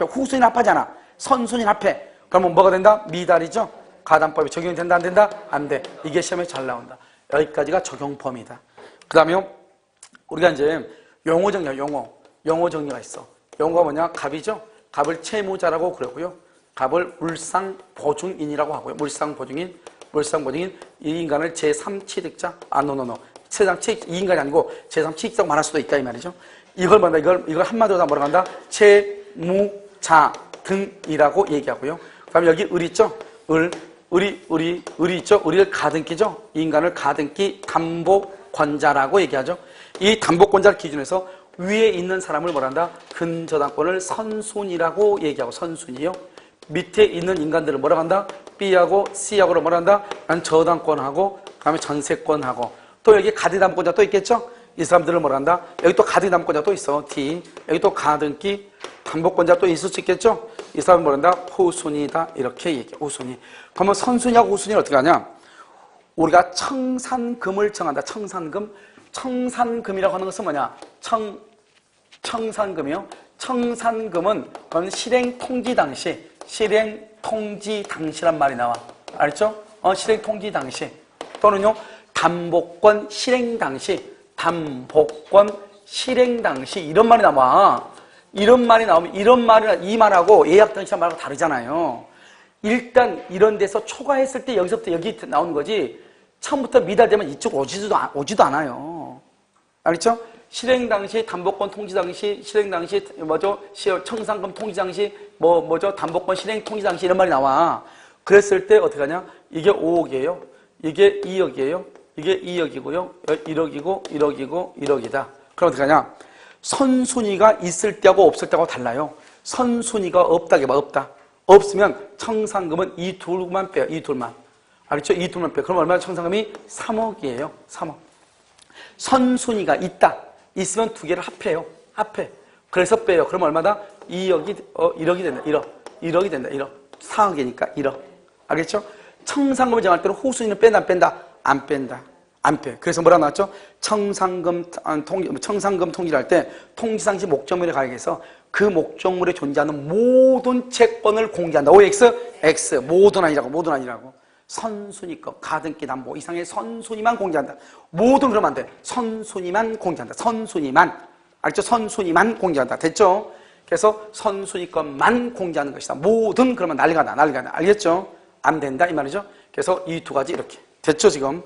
후순위 합하잖아. 선순위 합해. 그러면 뭐가 된다? 미달이죠? 가담법이 적용이 된다 안 된다? 안 돼. 이게 시험에 잘 나온다. 여기까지가 적용 범위다. 그 다음에 우리가 이제 용어 정리야. 용어 정리가 있어. 용어가 뭐냐? 갑이죠? 갑을 채무자라고 그러고요. 갑을 물상보증인이라고 하고요. 물상보증인 이 인간을 제3취득자 이 인간이 아니고 제3취득자가 말할 수도 있다 이 말이죠. 이걸 한마디로 다 뭐라고 한다? 채무자 등이라고 얘기하고요. 그 다음에 여기 을 있죠? 을이 있죠? 을을 가등기죠? 이 인간을 가등기 담보권자라고 얘기하죠. 이 담보권자를 기준해서 위에 있는 사람을 뭐라 한다? 근저당권을 선순위라고 얘기하고 선순위요. 밑에 있는 인간들을 뭐라고 한다? B하고 C하고를 뭐라 한다? 난 저당권하고 그 다음에 전세권하고 또 여기 가등기 담보권자 또 있겠죠? 이 사람들을 뭐라 한다? 여기 또 가등기 담보권자 또 있어. T. 여기 또 가등기 담보권자 또 있을 수 있겠죠? 이 사람을 뭐라 한다? 후순위다. 이렇게 얘기해. 후순위. 그러면 선순위하고 후순위를 어떻게 하냐? 우리가 청산금을 정한다. 청산금. 청산금이라고 하는 것은 뭐냐? 청산금이요. 청산금은 그건 실행 통지 당시란 말이 나와. 알죠? 실행 통지 당시. 또는요, 담보권 실행 당시 이런 말이 나와. 이런 말이 나오면 이 말하고 예약 당시란 말하고 다르잖아요. 일단 이런 데서 초과했을 때 여기서부터 여기 나오는 거지. 처음부터 미달되면 이쪽 오지도 않아요. 알겠죠? 실행 당시, 담보권 통지 당시, 실행 당시, 청산금 통지 당시, 담보권 실행 통지 당시 이런 말이 나와. 그랬을 때 어떻게 하냐? 이게 5억이에요. 이게 2억이에요. 이게 2억이고요. 1억이고 1억이다. 그럼 어떻게 하냐? 선순위가 있을 때하고 없을 때하고 달라요. 선순위가 없다게 봐, 없다. 없으면 청산금은 이 둘만 빼요. 이 둘만. 알겠죠? 이 둘만 빼요. 그럼 얼마나 청산금이? 3억이에요. 3억. 선순위가 있다. 있으면 두 개를 합해요. 합해. 그래서 빼요. 그럼 얼마다? 1억이 된다. 1억이 된다. 1억. 4억이니까 1억. 알겠죠? 청산금을 정할 때는 후순위는 뺀다, 안 뺀다? 안 뺀다. 안 빼. 그래서 뭐라 나왔죠? 청산금 통지를 할 때 통지상시 목적물에 가해서 그 목적물에 존재하는 모든 채권을 공개한다. OX, 모든 아니라고. 선순위권, 가등기 담보 이상의 선순위만 공개한다. 모든 그러면 안 돼. 선순위만 공개한다. 선순위만. 알겠죠? 선순위만 공개한다. 됐죠? 그래서 선순위권만 공개하는 것이다. 모든 그러면 난리가 나. 알겠죠? 안 된다 이 말이죠. 그래서 이 두 가지 이렇게. 됐죠 지금?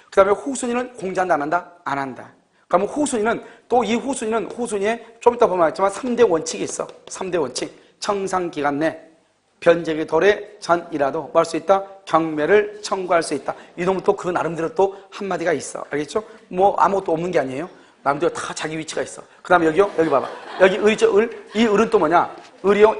그 다음에 후순위는 공개한다 안 한다? 안 한다. 그러면 후순위는 또 이 후순위에 좀 이따 보면 알겠지만 3대 원칙이 있어. 3대 원칙. 청산기간 내 변제기 도래 전이라도 뭐 할 수 있다? 경매를 청구할 수 있다. 이놈은 또 그 나름대로 또 한마디가 있어. 알겠죠? 뭐 아무것도 없는 게 아니에요. 나름대로 다 자기 위치가 있어. 그 다음에 여기요? 여기 봐봐. 여기 을이죠? 을? 이 을은 또 뭐냐? 을이요?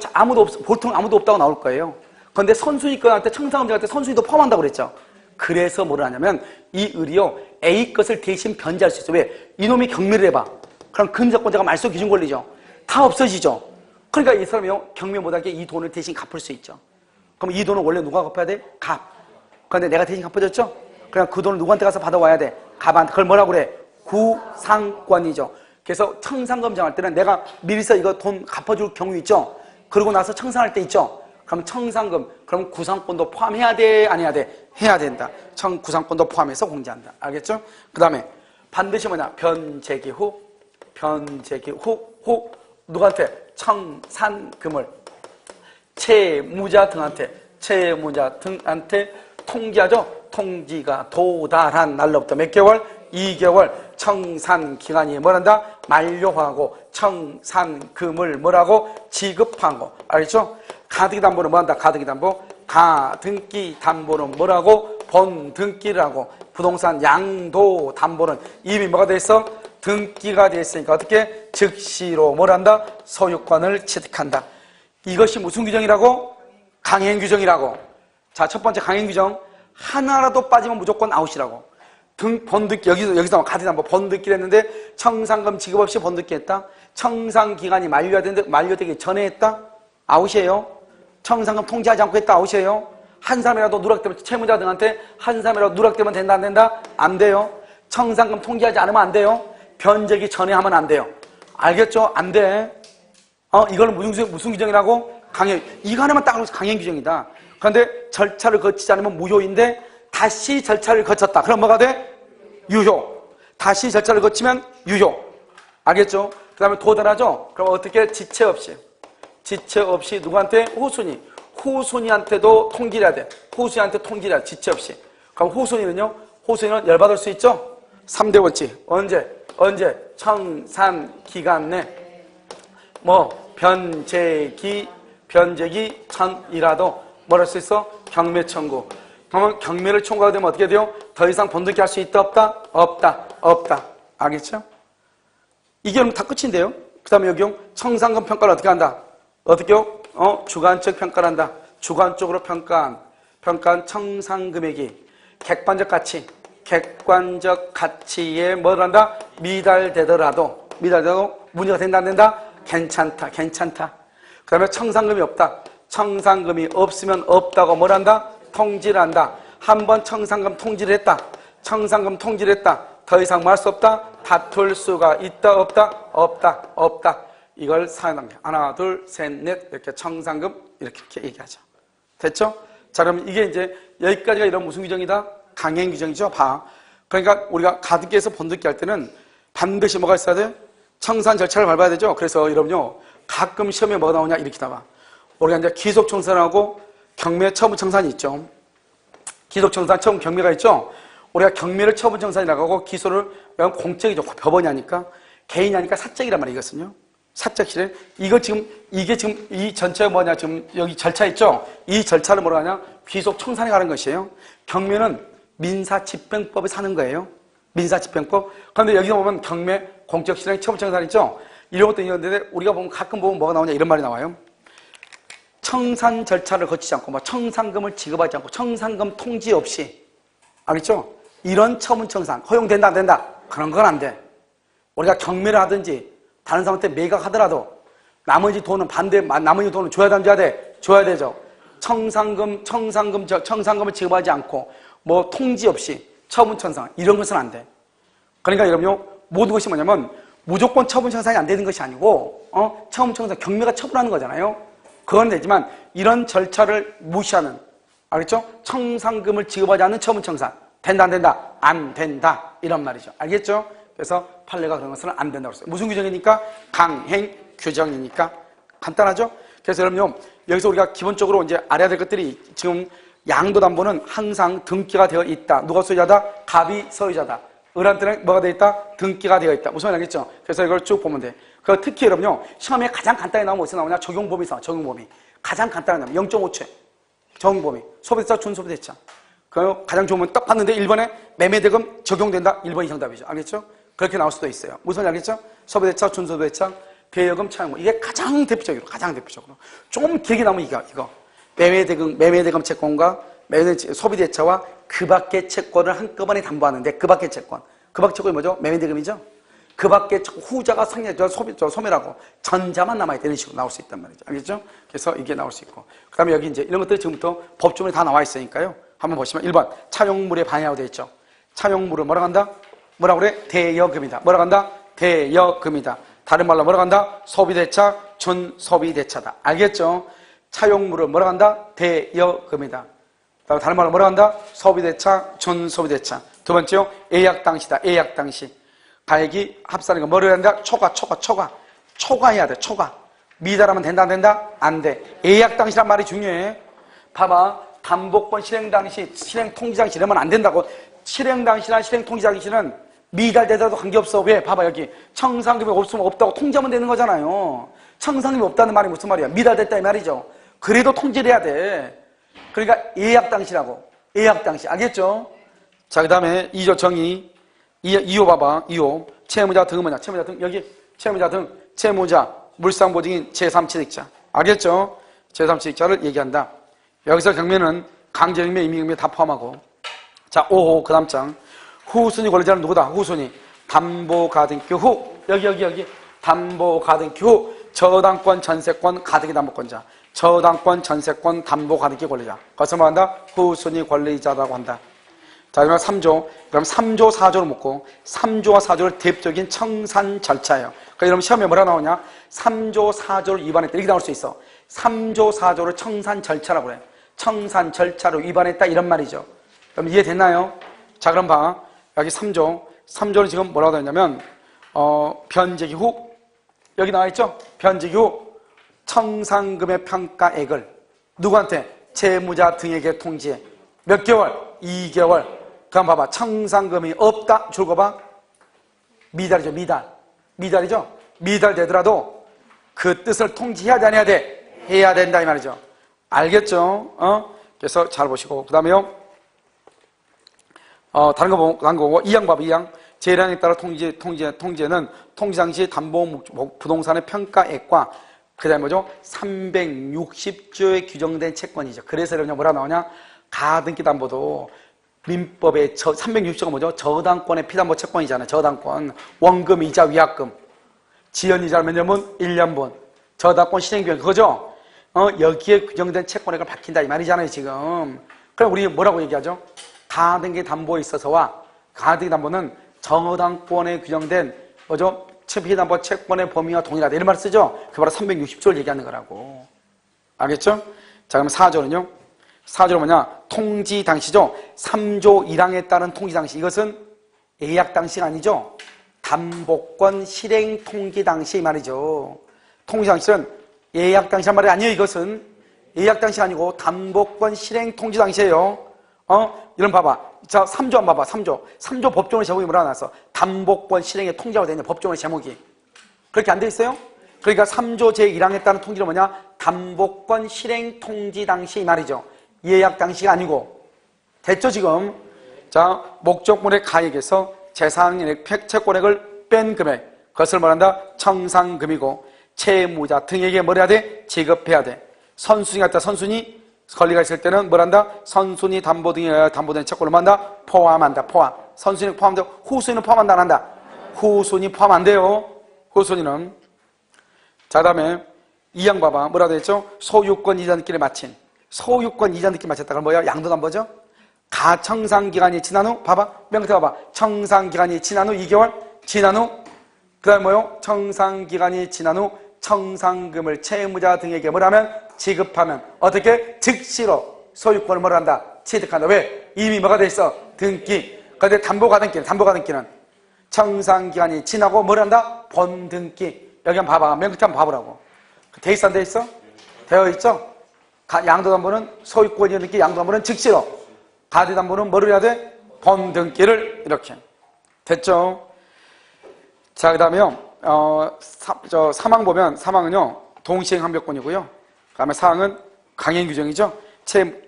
보통 아무도 없다고 나올 거예요. 그런데 선순위권한테 청산금정한테 선순위도 포함한다고 그랬죠? 그래서 뭐를 하냐면 이 을이요 A 것을 대신 변제할 수 있어. 왜? 이놈이 경매를 해봐. 그럼 근저권자가 말소 기준 권리죠. 다 없어지죠. 그러니까 이 사람이요 경매 못하게 이 돈을 대신 갚을 수 있죠. 그럼 이 돈은 원래 누가 갚아야 돼? 갑. 그런데 내가 대신 갚아줬죠? 그냥 그 돈을 누구한테 가서 받아와야 돼? 갑한테. 그걸 뭐라고 그래? 구상권이죠. 그래서 청산금 정할 때는 내가 미리서 이거 돈 갚아줄 경우 있죠? 그러고 나서 청산할 때 있죠? 그럼 청산금, 그럼 구상권도 포함해야 돼? 안 해야 돼? 해야 된다. 구상권도 포함해서 공제한다. 알겠죠? 그 다음에 반드시 뭐냐? 변제기 후 누구한테? 청산금을 채무자 등한테 통지하죠? 통지가 도달한 날로부터 몇 개월? 2개월 청산기간이 뭐란다? 만료하고 청산금을 뭐라고? 지급하고. 알겠죠? 가등기 담보는 뭐한다? 가등기 담보는 뭐라고? 본등기라고. 부동산 양도 담보는 이미 뭐가 돼 있어? 등기가 돼 있으니까 어떻게? 즉시로 뭐란다? 소유권을 취득한다. 이것이 무슨 규정이라고? 강행규정이라고. 자, 첫 번째 강행규정. 하나라도 빠지면 무조건 아웃이라고. 번득기, 여기서 가등기 담보 번득기를 했는데 청산금 지급 없이 번득기 했다. 청산기간이 만료되기 전에 했다. 아웃이에요. 청산금 통지하지 않고 했다. 아웃이에요. 한 사람이라도 누락되면, 채무자 등한테 한 사람이라도 누락되면 된다 안 된다? 안 돼요. 청산금 통지하지 않으면 안 돼요. 변제기 전에 하면 안 돼요. 알겠죠? 안 돼. 이거는 무슨 규정이라고? 이거 하나만 딱 강행 규정이다. 그런데 절차를 거치지 않으면 무효인데 다시 절차를 거쳤다. 그럼 뭐가 돼? 유효. 다시 절차를 거치면 유효. 알겠죠? 그 다음에 도달하죠? 그럼 어떻게? 지체 없이 누구한테? 후순위한테도 통지를 해야 돼. 후순위한테 통지를 해야 돼. 지체 없이. 그럼 후순위는 열받을 수 있죠? 3대 원칙. 언제? 청산기간 내 변제기 전이라도 뭘 할 수 있어? 경매 청구. 그러면 경매를 청구하게 되면 어떻게 돼요? 더 이상 번득기 할 수 있다 없다? 없다. 알겠죠? 이게 그럼 다 끝인데요. 그 다음에 여기요. 청산금 평가를 어떻게 한다? 어떻게요? 주관적 평가를 한다. 주관적으로 평가한 청산금액이 객관적 가치 객관적 가치에 뭘 한다? 미달되더라도 문제가 된다 안 된다? 괜찮다. 그 다음에 청산금이 없다. 청산금이 없으면 없다고 뭘 한다? 통지를 한다. 한번 청산금 통지를 했다. 더 이상 뭐 할 수 없다? 다툴 수가 있다 없다? 없다. 이걸 사용합니다. 하나, 둘, 셋, 넷 이렇게 청산금 이렇게 얘기하죠. 됐죠? 자, 그럼 이게 이제 여기까지가 이런 무슨 규정이다? 강행 규정이죠. 봐. 그러니까 우리가 가등기에서 번득기 할 때는 반드시 뭐가 있어야 돼? 청산 절차를 밟아야 되죠. 그래서 여러분요, 가끔 시험에 뭐가 나오냐 이렇게 나와. 우리가 이제 기속청산하고 경매 처분청산이 있죠. 기속청산 처분 경매가 있죠. 우리가 경매를 처분청산이라고 하고 기소를 공적이죠. 법원이 하니까 개인이 하니까 사적이란 말이거든요. 사적 실행. 이게 지금 이 전체가 뭐냐? 지금 여기 절차 있죠. 이 절차를 뭐라 하냐? 귀속청산에 가는 것이에요. 경매는 민사집행법에 사는 거예요. 민사집행법. 그런데 여기서 보면 경매, 공적 실행, 처분청산 있죠. 이런 것도 있는데 우리가 보면 가끔 보면 뭐가 나오냐 이런 말이 나와요. 청산 절차를 거치지 않고, 청산금을 지급하지 않고, 청산금 통지 없이, 알겠죠? 이런 처분청산 허용된다 안 된다? 그런 건 안 돼. 우리가 경매를 하든지 다른 사람한테 매각하더라도 나머지 돈은 나머지 돈은 줘야 돼, 안 줘야 돼? 줘야 되죠. 청산금을 지급하지 않고 뭐 통지 없이 처분청산 이런 것은 안 돼. 그러니까 여러분요, 모든 것이 뭐냐면 무조건 처분청산이 안 되는 것이 아니고 처분청산 경매가 처분하는 거잖아요. 그건 되지만 이런 절차를 무시하는, 알겠죠? 청산금을 지급하지 않는 처분청산 된다 안 된다? 안 된다 이런 말이죠. 알겠죠? 그래서 판례가 그런 것은 안 된다고 했어요. 무슨 규정이니까? 강행 규정이니까. 간단하죠? 그래서 여러분요, 여기서 우리가 기본적으로 이제 알아야 될 것들이 지금 양도담보는 항상 등기가 되어 있다. 누가 소유자다? 갑이 소유자다. 을한테는 뭐가 되어 있다? 등기가 되어 있다. 무슨 말인지 알겠죠? 그래서 이걸 쭉 보면 돼. 그 특히 여러분요, 시험에 가장 간단히 나오면 어디서 나오냐? 적용범위 있어. 적용범위. 가장 간단한 거 0.5초에. 적용범위. 소비대차, 준소비대차. 그 가장 좋으면 딱 봤는데 1번에 매매대금 적용된다. 1번이 정답이죠. 알겠죠? 그렇게 나올 수도 있어요. 무슨 말인지 알겠죠? 소비대차, 준소비대차, 대여금, 차용금. 이게 가장 대표적으로. 좀 길게 나오면 이거. 매매대금 채권과 소비대차와 그 밖의 채권을 한꺼번에 담보하는데 그 밖의 채권. 그 밖의 채권이 뭐죠? 매매대금이죠? 그 밖에 후자가 상대적 소매라고 전자만 남아있다 이런 식으로 나올 수 있단 말이죠. 알겠죠? 그래서 이게 나올 수 있고. 그 다음에 여기 이제 이런 것들이 지금부터 법조문에 다 나와 있으니까요. 한번 보시면 1번 차용물에 반영하고 되어 있죠. 차용물을 뭐라고 한다? 뭐라고 그래? 대여금이다. 뭐라고 한다? 대여금이다. 다른 말로 뭐라고 한다? 소비대차, 준소비대차다. 알겠죠? 차용물을 뭐라고 한다? 대여금이다. 다른 말로 뭐라고 한다? 소비대차, 준소비대차. 두 번째요, 예약당시다. 예약당시. 가액이 합산하는 거 뭐를 해야 된다? 초과해야 돼. 초과. 미달하면 된다 안 된다? 안 돼. 예약당시란 말이 중요해. 봐봐. 담보권 실행당시, 실행통지당시 이러면 안 된다고. 실행당시나 실행통지당시는 미달되더라도 관계없어. 왜? 봐봐 여기. 청산금이 없으면 없다고 통지하면 되는 거잖아요. 청산금이 없다는 말이 무슨 말이야? 미달됐다 이 말이죠. 그래도 통지를 해야 돼. 그러니까 예약당시라고. 예약당시. 알겠죠? 자, 그 다음에 2조 정의. 2호 봐봐. 2호. 채무자 등은 뭐냐? 채무자 등. 여기 채무자 등. 채무자. 물상보증인 제3취득자. 알겠죠? 제3취득자를 얘기한다. 여기서 경매는 강제경매, 임의경매 다 포함하고. 자, 5호. 그 다음 장. 후순위 권리자는 누구다? 후순위. 담보가등기 후. 여기. 담보가등기 후. 저당권, 전세권, 가등기 담보권자. 저당권, 전세권, 담보가등기 권리자. 그것을 뭐 한다? 후순위 권리자라고 한다. 자, 그러면 3조. 그럼 3조, 4조를 묶고 3조와 4조를 대표적인 청산 절차예요. 그러니까 여러분 시험에 뭐라 나오냐? 3조, 4조를 위반했다. 이렇게 나올 수 있어. 3조, 4조를 청산 절차라고 그래. 청산 절차로 위반했다. 이런 말이죠. 그럼 이해됐나요? 자, 그럼 봐. 여기 3조. 3조는 지금 뭐라고 되어 있냐면, 변제기 후. 여기 나와 있죠? 변제기 후. 청산금의 평가액을 누구한테? 채무자 등에게 통지해. 몇 개월? 2개월. 그럼 봐봐. 청산금이 없다. 줄거 봐. 미달이죠. 미달이죠. 미달되더라도 그 뜻을 통지해야 돼, 안 해야 돼? 해야 된다 이 말이죠. 알겠죠? 그래서 잘 보시고. 그 다음에요. 다른 거 보고 2항 봐봐. 2항. 재량에 따라 통지는 통지 당시 담보 부동산의 평가액과 그 다음에 뭐죠? 360조에 규정된 채권이죠. 그래서 그냥 뭐라 나오냐? 가등기 담보도 민법의 360조가 뭐죠? 저당권의 피담보 채권이잖아요. 저당권. 원금, 이자, 위약금. 지연이자를 몇 년분? 1년분. 저당권 실행비용 그거죠? 여기에 규정된 채권액을 밝힌다 이 말이잖아요 지금. 그럼 우리 뭐라고 얘기하죠? 가등기 담보에 있어서와 가등기 담보는 저당권에 규정된 뭐죠? 피담보 채권의 범위와 동일하다 이런 말을 쓰죠? 그 바로 360조를 얘기하는 거라고. 알겠죠? 자 그럼 4조는요? 4조는 뭐냐? 통지 당시죠? 3조 1항에 따른 통지 당시. 이것은 예약 당시가 아니죠? 담보권 실행 통지 당시 말이죠. 통지 당시는 예약 당시란 말이 아니에요. 이것은 예약 당시가 아니고 담보권 실행 통지 당시예요. 이런 봐봐. 자, 3조 한번 봐봐. 3조 법조문의 제목이 뭐라 나왔어? 담보권 실행의 통지라고 되어 있는 법조문의 제목이. 그렇게 안 돼 있어요? 그러니까 3조 제1항에 따른 통지는 뭐냐? 담보권 실행 통지 당시 이 말이죠. 예약 당시가 아니고. 됐죠 지금? 자, 목적물의 가액에서 재산인의 채권액을 뺀 금액, 그것을 말한다 청산금이고, 채무자 등에게 뭘 해야 돼? 지급해야 돼. 선순위 같다. 선순위 권리가 있을 때는 뭘 한다? 선순위 담보 등에 담보된 채권을 뭐한다? 포함한다. 포함. 선순위 포함되고 후순위는 포함한다 안 한다? 후순위 포함 안 돼요. 후순위는. 자 다음에 2항 봐봐. 뭐라 되어 있죠? 소유권 이전끼리 마친. 소유권 이전끼리 마쳤다. 그럼 뭐야? 양도담보죠? 가청산기간이 지난 후 봐봐. 맨 끝에 봐봐. 청산기간이 지난 후 2개월 지난 후 그 다음에 뭐요? 청산기간이 지난 후 청산금을 채무자 등에게 뭘 하면? 지급하면 어떻게? 즉시로 소유권을 뭘 한다? 취득한다. 왜? 이미 뭐가 돼 있어? 등기. 그런데 담보가등기는 청산기간이 지나고 뭘 한다? 본등기. 여기 한번 봐봐. 맨 끝에 한번 봐보라고. 돼 있어 안 돼 있어? 되어 있죠? 양도담보는 소유권이 등기, 양도담보는 즉시로. 가대담보는 뭐를 해야 돼? 본등기를 이렇게. 됐죠? 자, 그 다음에요. 3항 보면 3항은요. 동시행 항변권이고요. 그 다음에 4항은 강행 규정이죠.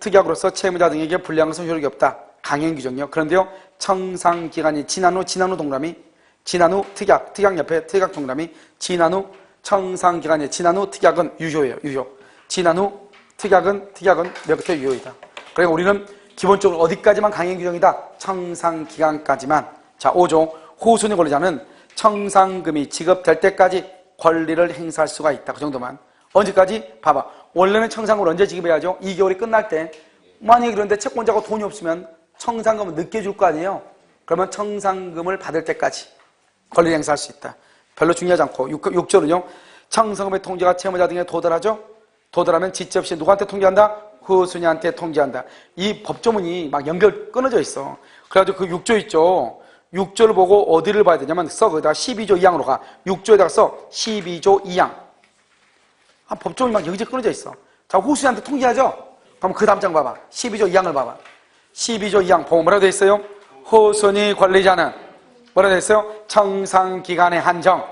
특약으로서 채무자 등에게 불리한 것은 효력이 없다. 강행 규정이요. 그런데요. 청산기간이 지난 후 동그라미, 지난 후 특약 옆에 특약 동그라미, 지난 후 청산기간이 지난 후 특약은 유효예요. 유효. 지난 후 특약은 몇 끝에 유효이다. 그러니까 우리는 기본적으로 어디까지만 강행 규정이다? 청산기간까지만. 자, 5조. 후순위 권리자는 청산금이 지급될 때까지 권리를 행사할 수가 있다. 그 정도만. 언제까지? 봐봐. 원래는 청산금을 언제 지급해야죠? 2개월이 끝날 때. 만약에 그런데 채권자가 돈이 없으면 청산금을 늦게 줄 거 아니에요? 그러면 청산금을 받을 때까지 권리를 행사할 수 있다. 별로 중요하지 않고. 6조는요. 청산금의 통지가 채무자 등에 도달하죠? 도달하면 지체 없이 누구한테 통지한다? 후순위한테 통지한다. 이 법조문이 막 연결 끊어져 있어. 그래가지고 그 6조 있죠. 6조를 보고 어디를 봐야 되냐면 거기다가 12조 2항으로 가. 6조에다가 써 12조 2항. 법조문이 막 여기저기 끊어져 있어. 자, 후순위한테 통지하죠? 그럼 그 다음 장 봐봐. 12조 2항을 봐봐. 12조 2항 보면 뭐라고 되어 있어요? 후순위 권리자는 뭐라고 되어 있어요? 청산기간의 한정,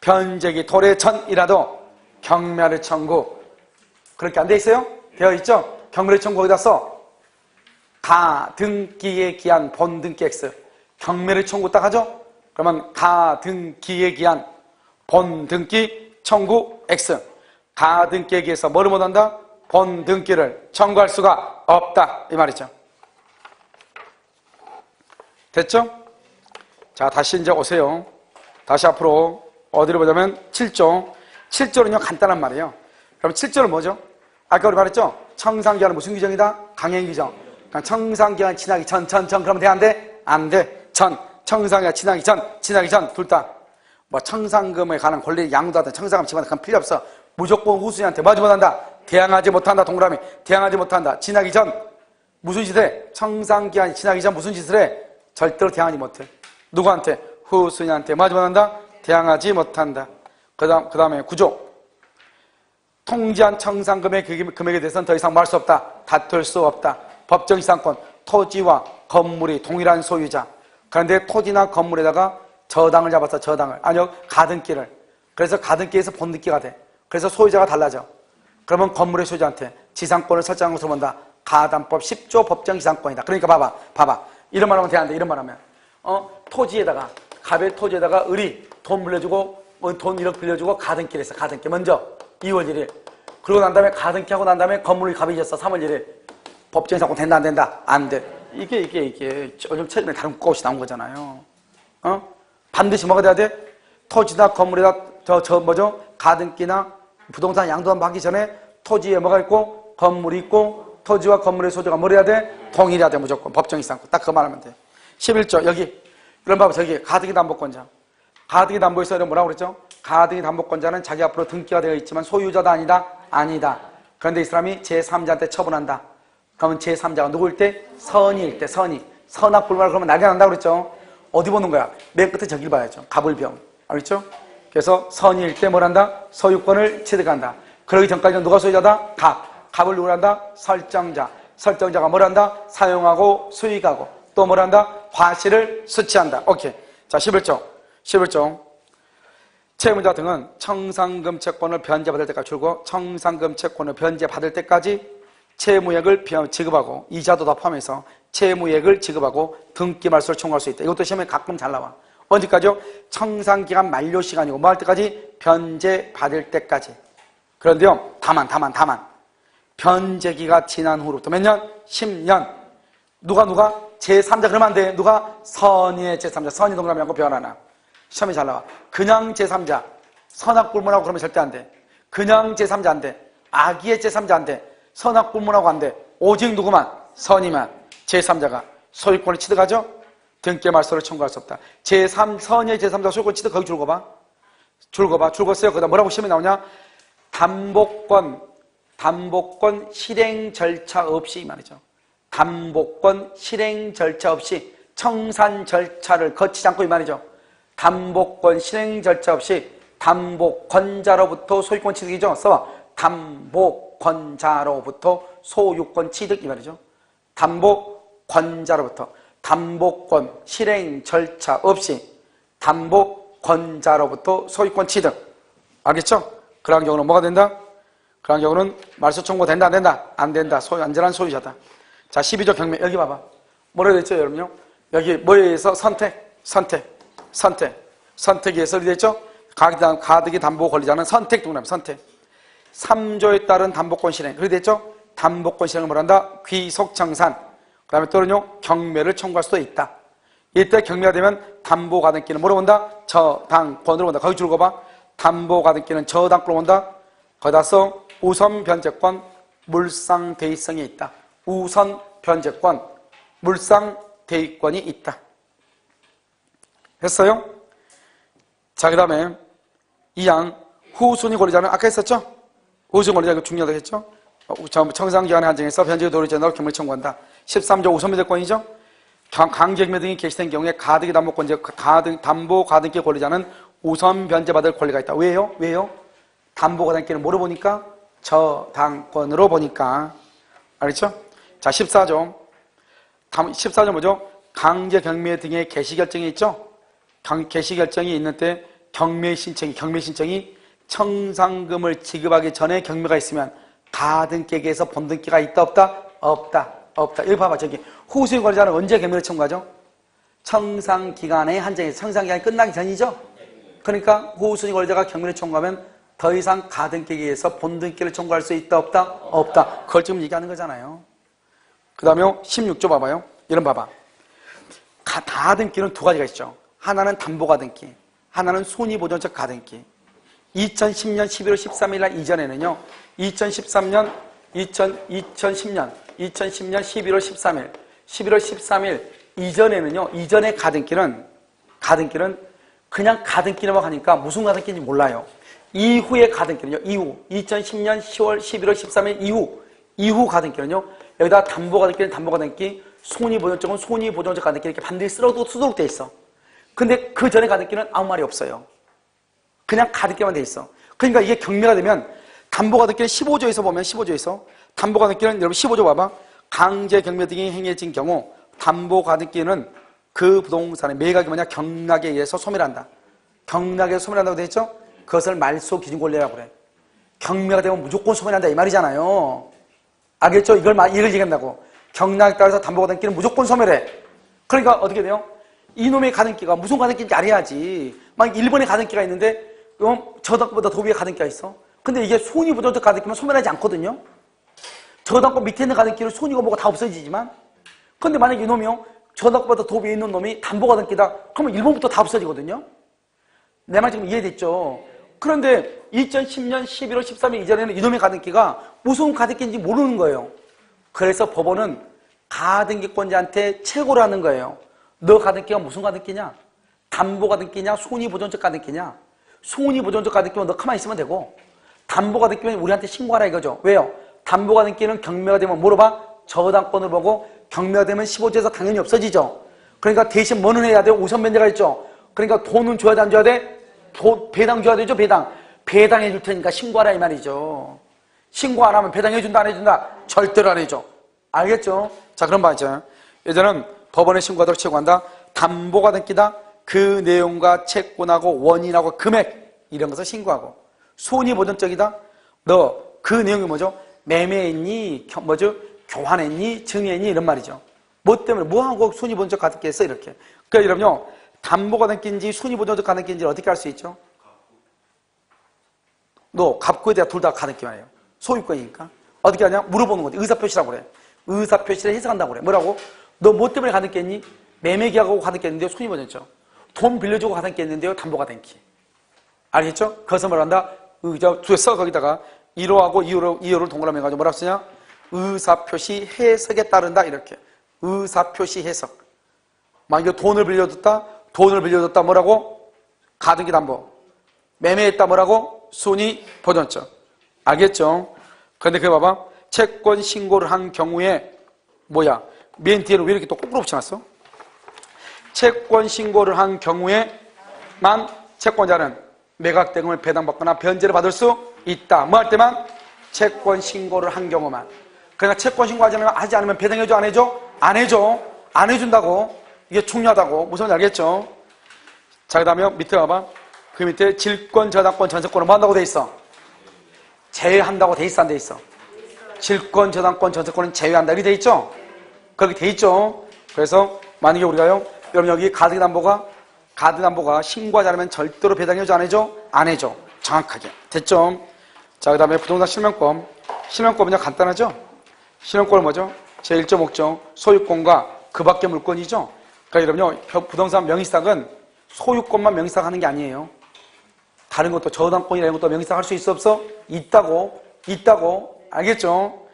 변제기 도래 전이라도 경멸을 청구. 그렇게 안 되어 있어요? 되어 있죠? 경멸의 청구 거기다 써. 가등기에 기한 본등기 X. 경멸의 청구 딱 하죠? 그러면 가등기에 기한 본등기 청구 X. 가등기에 기해서 뭐를 못한다? 본등기를 청구할 수가 없다. 이 말이죠. 됐죠? 자, 다시 이제 오세요. 다시 앞으로 어디를 보자면 7조. 7조는요, 간단한 말이에요. 그럼 7조는 뭐죠? 아까 우리 말했죠? 청산기간은 무슨 규정이다? 강행 규정. 그러니까 청산기간 지나기 전, 그러면 돼? 안 돼? 안 돼. 청산기간 지나기 전, 둘 다. 뭐, 청산금에 관한 권리 양도하든 청산금 지급하든 그건 필요 없어. 무조건 후순위한테 뭐 하지 못한다? 대항하지 못한다. 동그라미. 대항하지 못한다. 지나기 전. 무슨 짓을 해? 청산기간이 지나기 전 무슨 짓을 해? 절대로 대항하지 못해. 누구한테? 후순위한테 뭐 하지 못한다? 대항하지 못한다. 그 다음에 9조. 통지한 청산금의 금액에 대해서는 더 이상 뭐 할 수 없다. 다툴 수 없다. 법정이상권. 토지와 건물이 동일한 소유자. 그런데 토지나 건물에다가 저당을 잡았어. 저당을. 아니요. 가등기를. 그래서 가등기에서 본등기가 돼. 그래서 소유자가 달라져. 그러면 건물의 소유자한테 지상권을 설정한 것으로 본다. 가담법 10조 법정이상권이다. 그러니까 봐봐. 이런 말 하면 돼안돼? 이런 말 하면. 토지에다가, 갑의 토지에다가 을이 돈 빌려주고, 돈 1억 빌려주고 가등기를 했어. 가등기. 먼저 2월 1일. 그러고 난 다음에 가등기 하고 난 다음에 건물이 갑이 졌어. 3월 1일. 법정이상권 된다 안 된다? 안 돼. 이게 전혀 책임에 다른 것이 나온 거잖아요. 반드시 뭐가 돼야 돼? 토지나 건물에다 가등기나 부동산 양도한 하기 전에 토지에 뭐가 있고 건물이 있고 토지와 건물의 소유가 뭐 해야 돼? 동일해야 돼. 무조건 법정이 있고 딱 그 말하면 돼. 11조 여기 이런 봐봐. 저기 가등기 담보권자. 가등기 담보에 서 뭐라고 그랬죠? 가등기 담보권자는 자기 앞으로 등기가 되어 있지만 소유자다 아니다? 아니다. 그런데 이 사람이 제3자한테 처분한다. 그러면 제3자가 누구일 때? 선의일 때. 선악불말 그러면 난리 난다고 그랬죠? 어디 보는 거야? 맨 끝에 저길 봐야죠. 갑을병. 알겠죠? 그래서 선의일 때 뭘 한다? 소유권을 취득한다. 그러기 전까지는 누가 소유자다? 갑을 누구 한다? 설정자. 설정자가 뭘 한다? 사용하고 수익하고 또 뭘 한다? 과실을 수취한다. 오케이. 자, 11조. 채무자 등은 청산금 채권을 변제받을 때까지 줄고 청산금 채권을 변제받을 때까지 채무액을 지급하고 이자도 다 포함해서 채무액을 지급하고 등기 말소를 청구할 수 있다. 이것도 시험에 가끔 잘 나와. 언제까지요? 청산기간 만료 시간이고 뭐 할 때까지? 변제받을 때까지. 그런데요, 다만 변제기가 지난 후로부터 몇 년? 10년. 누가? 제3자 그러면 안 돼. 누가? 선의의 제3자. 선의 동그라미하고 별 하나. 시험에 잘 나와. 그냥 제3자. 선악불문하고 그러면 절대 안 돼. 그냥 제3자 안 돼. 악의의 제3자 안 돼. 선악불문하고 안 돼. 오직 누구만? 선의만. 제3자가 소유권을 취득하죠? 등기 말소를 청구할 수 없다. 선의의 제3자 소유권 취득 거기 줄거봐. 줄거어요. 그다음 뭐라고 시험에 나오냐? 담보권 실행 절차 없이 이 말이죠. 담보권 실행 절차 없이 청산 절차를 거치지 않고 이 말이죠. 담보권 실행 절차 없이 담보권자로부터 소유권 취득이죠. 써봐. 담보권자로부터 소유권 취득 이 말이죠. 담보권자로부터 담보권 실행 절차 없이 담보권자로부터 소유권 취득. 알겠죠? 그런 경우는 뭐가 된다? 그런 경우는 말소 청구가 된다 안 된다? 안 된다. 안전한 소유자다. 자, 12조 경매 여기 봐봐. 뭐라고 됐죠 여러분요? 여기 뭐에 의해서? 선택에 의해서 어디 됐죠? 가등기 담보 권리자는 선택 동그라미 선택. 3조에 따른 담보권 실행 그렇게 됐죠? 담보권 실행을 뭐란다? 귀속청산. 그 다음에 또는요 경매를 청구할 수도 있다. 이때 경매가 되면 담보가등기는 뭐로 본다? 저당권으로 본다. 거기 줄거봐. 담보가등기는 저당권으로 본다. 거기다 써 우선 변제권 물상 대의성이 있다. 우선 변제권 물상 대의권이 있다. 했어요? 자, 그 다음에 2항 후순위 권리자는 아까 했었죠? 후순위 권리자 이거 중요하다고 했죠? 청산기간의 한정에서 변제의 도를 제너로 경매를 청구한다. 13조 우선 변제권이죠? 강제경매 등이 개시된 경우에 가등기 담보권자 담보 가등기 권리자는 우선 변제받을 권리가 있다. 왜요? 담보 가등기는 뭐로 보니까? 저당권으로 보니까. 알겠죠? 자, 14조 뭐죠? 강제경매 등의 개시결정이 있죠? 개시결정이 있는 때 경매 신청이 청산금을 지급하기 전에 경매가 있으면 가등기에게서 본등기가 있다 없다? 없다. 여기 봐봐. 저기 후순위 권리자는 언제 경매를 청구하죠? 청산기간의 한정에서 청산기간이 끝나기 전이죠? 그러니까 후순위 권리자가 경매를 청구하면 더 이상 가등기에 의해서 본등기를 청구할 수 있다 없다? 그걸 지금 얘기하는 거잖아요. 그 다음에 16조 봐봐요. 이런 봐봐. 가등기는 두 가지가 있죠. 하나는 담보가등기, 하나는 손위보존적 가등기. 2010년 11월 13일 날 이전에는요. 2010년 11월 13일 이전에는요. 이전의 가등기는 그냥 가등기라고 하니까 무슨 가등기인지 몰라요. 이후의 가등기는요. 2010년 11월 13일 이후 가등기는요. 여기다 담보가등기는 담보가등기, 손위보존적은 손위보존적 가등기 이렇게 반드시 쓰도록 돼 있어. 근데 그 전에 가등기는 아무 말이 없어요. 그냥 가등기만 돼 있어. 그러니까 이게 경매가 되면 담보가등기는 15조에서 보면 15조에서 담보가등기는 여러분 15조 봐봐. 강제 경매 등이 행해진 경우 담보가등기는 그 부동산의 매각이 뭐냐? 경락에 의해서 소멸한다. 경락에 의해서 소멸한다고 돼 있죠? 그것을 말소 기준 권리라고 그래. 경매가 되면 무조건 소멸한다 이 말이잖아요. 알겠죠? 이걸 얘기한다고. 경락에 따라서 담보가등기는 무조건 소멸해. 그러니까 어떻게 돼요? 이놈의 가등기가 무슨 가등기인지 알아야지. 만약 1번의 가등기가 있는데 저당권보다 더 위에 가등기가 있어. 근데 이게 손위보존적 가등기면 소멸하지 않거든요. 저당권 밑에 있는 가등기는 손위가 뭐가 다 없어지지만 근데 만약에 이놈이요, 저당권보다 더 위에 있는 놈이 담보가등기다. 그러면 1번부터 다 없어지거든요. 내 말 지금 이해됐죠? 그런데 2010년 11월 13일 이전에는 이놈의 가등기가 무슨 가등기인지 모르는 거예요. 그래서 법원은 가등기권자한테 최고를 하는 거예요. 너 가등기가 무슨 가등기냐? 담보가등기냐? 손위보존적 가등기냐? 손위보존적 가등기면 너 가만히 있으면 되고, 담보가등기면 우리한테 신고하라 이거죠. 왜요? 담보가등기는 경매가 되면 물어봐? 저당권을 보고, 경매가 되면 15조에서 당연히 없어지죠. 그러니까 대신 뭐는 해야 돼요? 우선 면제가 있죠. 그러니까 돈은 줘야 돼, 안 줘야 돼? 배당 줘야 되죠, 배당. 배당해 줄 테니까 신고하라 이 말이죠. 신고 안 하면 배당해 준다, 안 해준다? 절대로 안 해줘. 알겠죠? 자, 그럼 맞죠. 예전은 법원에 신고하도록 최고한다. 담보가등기다. 그 내용과 채권하고 원인하고 금액 이런 것을 신고하고, 손위보존적이다. 너 그 내용이 뭐죠? 매매했니? 뭐죠? 교환했니? 증여했니? 이런 말이죠. 뭐 때문에 뭐하고 손위보존적 가등기 했어? 이렇게. 그러니까 여러분요, 담보가등기인지 손위보존적 가등기인지를 어떻게 알 수 있죠? 너 갑구에 대한 둘 다 가등기만 해요. 소유권이니까. 어떻게 하냐? 물어보는 거지. 의사표시라고 그래. 의사표시를 해석한다고 그래. 뭐라고? 너 뭐 때문에 가등기 했니? 매매계약하고 가등기 했는데요, 손위보존적. 돈 빌려주고 가등기 했는데요, 담보가등기. 알겠죠? 그것을 뭐란다? 써 거기다가 1호하고 2호를 동그라미 해가지고 뭐라고 쓰냐? 의사표시 해석에 따른다 이렇게. 의사표시 해석. 만약에 돈을 빌려줬다 뭐라고? 가등기 담보. 매매했다 뭐라고? 손위보존적. 알겠죠? 그런데 그거 봐봐. 채권 신고를 한 경우에 뭐야? 맨 뒤에는 왜 이렇게 또 거꾸로 붙여놨어? 채권 신고를 한 경우에만 채권자는 매각대금을 배당받거나 변제를 받을 수 있다. 뭐 할 때만? 채권 신고를 한 경우만. 그러니까 채권 신고하지 않으면 배당해줘, 안 해줘? 안 해줘. 안 해준다고. 이게 중요하다고. 무슨 말인지 알겠죠? 자, 그 다음에 밑에 봐봐. 그 밑에 질권, 저당권, 전세권을 뭐 한다고 돼 있어? 제외한다고 돼 있어, 안 돼 있어? 질권, 저당권, 전세권은 제외한다. 이렇게 돼 있죠? 그렇게 돼 있죠? 그래서 만약에 우리가요, 여러분 여기 가등담보가 신고하지 않으면 절대로 배당해줘, 안 해줘? 안 해줘. 정확하게. 됐죠? 자, 그 다음에 부동산 실명법. 실명법은요, 간단하죠? 실명법은 뭐죠? 제1.5조 소유권과 그 밖의 물권이죠? 그러니까 여러분요, 부동산 명의시작은 소유권만 명의시작 하는 게 아니에요. 다른 것도 저당권이나 이런 것도 명의시작 할 수 있어, 없어? 있다고. 알겠죠?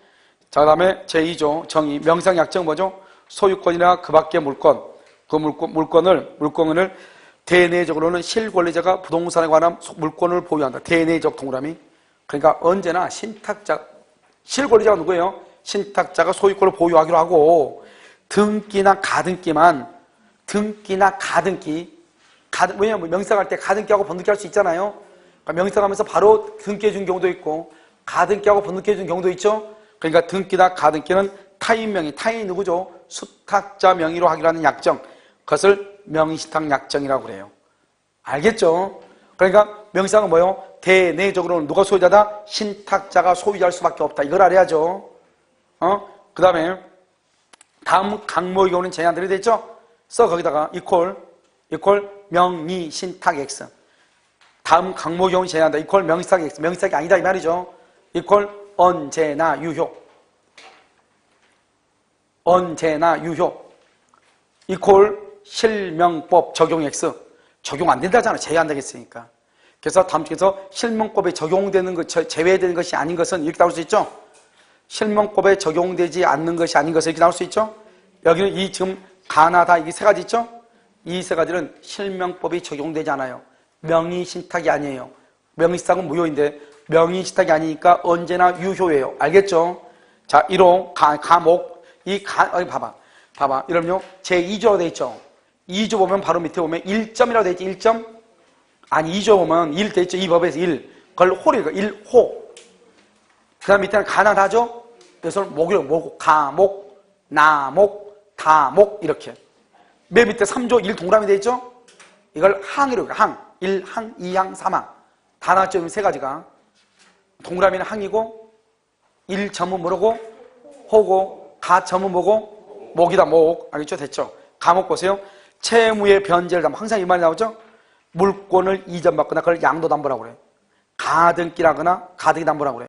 자, 그 다음에 제2조 정의. 명의시작 약정 뭐죠? 소유권이나 그 밖의 물권. 그 물권을 대내적으로는 실권리자가 부동산에 관한 물권을 보유한다. 대내적 동그라미. 그러니까 언제나 실권리자가 누구예요? 신탁자가 소유권을 보유하기로 하고, 등기나 가등기. 왜냐면 명의시작할 때 가등기하고 번등기 할 수 있잖아요. 그러니까 명의시작하면서 바로 등기해 준 경우도 있고, 가등기하고 번등기해 준 경우도 있죠. 그러니까 등기나 가등기는 타인이 누구죠? 수탁자 명의로 하기로 하는 약정. 그것을 명의신탁 약정이라고 그래요. 알겠죠? 그러니까 명의시작은 뭐예요? 대내적으로는 누가 소유자다? 신탁자가 소유자일 수밖에 없다. 이걸 알아야죠. 그 다음에 다음 강목의 경우는 제한들이 되죠? 거기다가 이퀄 명의신탁 X. 다음 강목의 경우는 제한한다. 이퀄 명의신탁 X. 명의신탁이 아니다 이 말이죠. 이퀄 언제나 유효. 이퀄 실명법 적용 X. 적용 안 된다잖아. 제외한다겠으니까. 그래서 다음 주에서 실명법에 적용되는 것, 제외되는 것이 아닌 것은 이렇게 나올 수 있죠? 실명법에 적용되지 않는 것이 아닌 것은 이렇게 나올 수 있죠? 여기는 이 지금 가나다 이게 세 가지 있죠? 이 세 가지는 실명법이 적용되지 않아요. 명의신탁이 아니에요. 명의신탁은 무효인데 명의신탁이 아니니까 언제나 유효예요. 알겠죠? 자, 1호 가목. 봐봐. 여러분요, 제2조로 돼 있죠? 2조 보면 바로 밑에 보면 1점이라고 돼 있죠? 1점? 아니, 2조 보면 1 돼 있죠? 이 법에서 1. 그걸 홀이에요. 1호. 그 다음 밑에는 가나다죠? 그래서 목이라고, 가목, 나목, 다목, 이렇게. 맨 밑에 3조 1 동그라미 돼 있죠? 이걸 항이라고 해요. 항. 1항, 2항, 3항. 다 나왔죠? 세 가지가. 동그라미는 항이고, 1점은 뭐라고? 호고, 가점은 뭐고? 목이다, 목. 알겠죠? 됐죠? 가목 보세요. 채무의 변제를 담보. 항상 이 말이 나오죠? 물권을 이전받거나 그걸 양도담보라고 그래요. 가등기라거나 가등기 담보라고 그래요.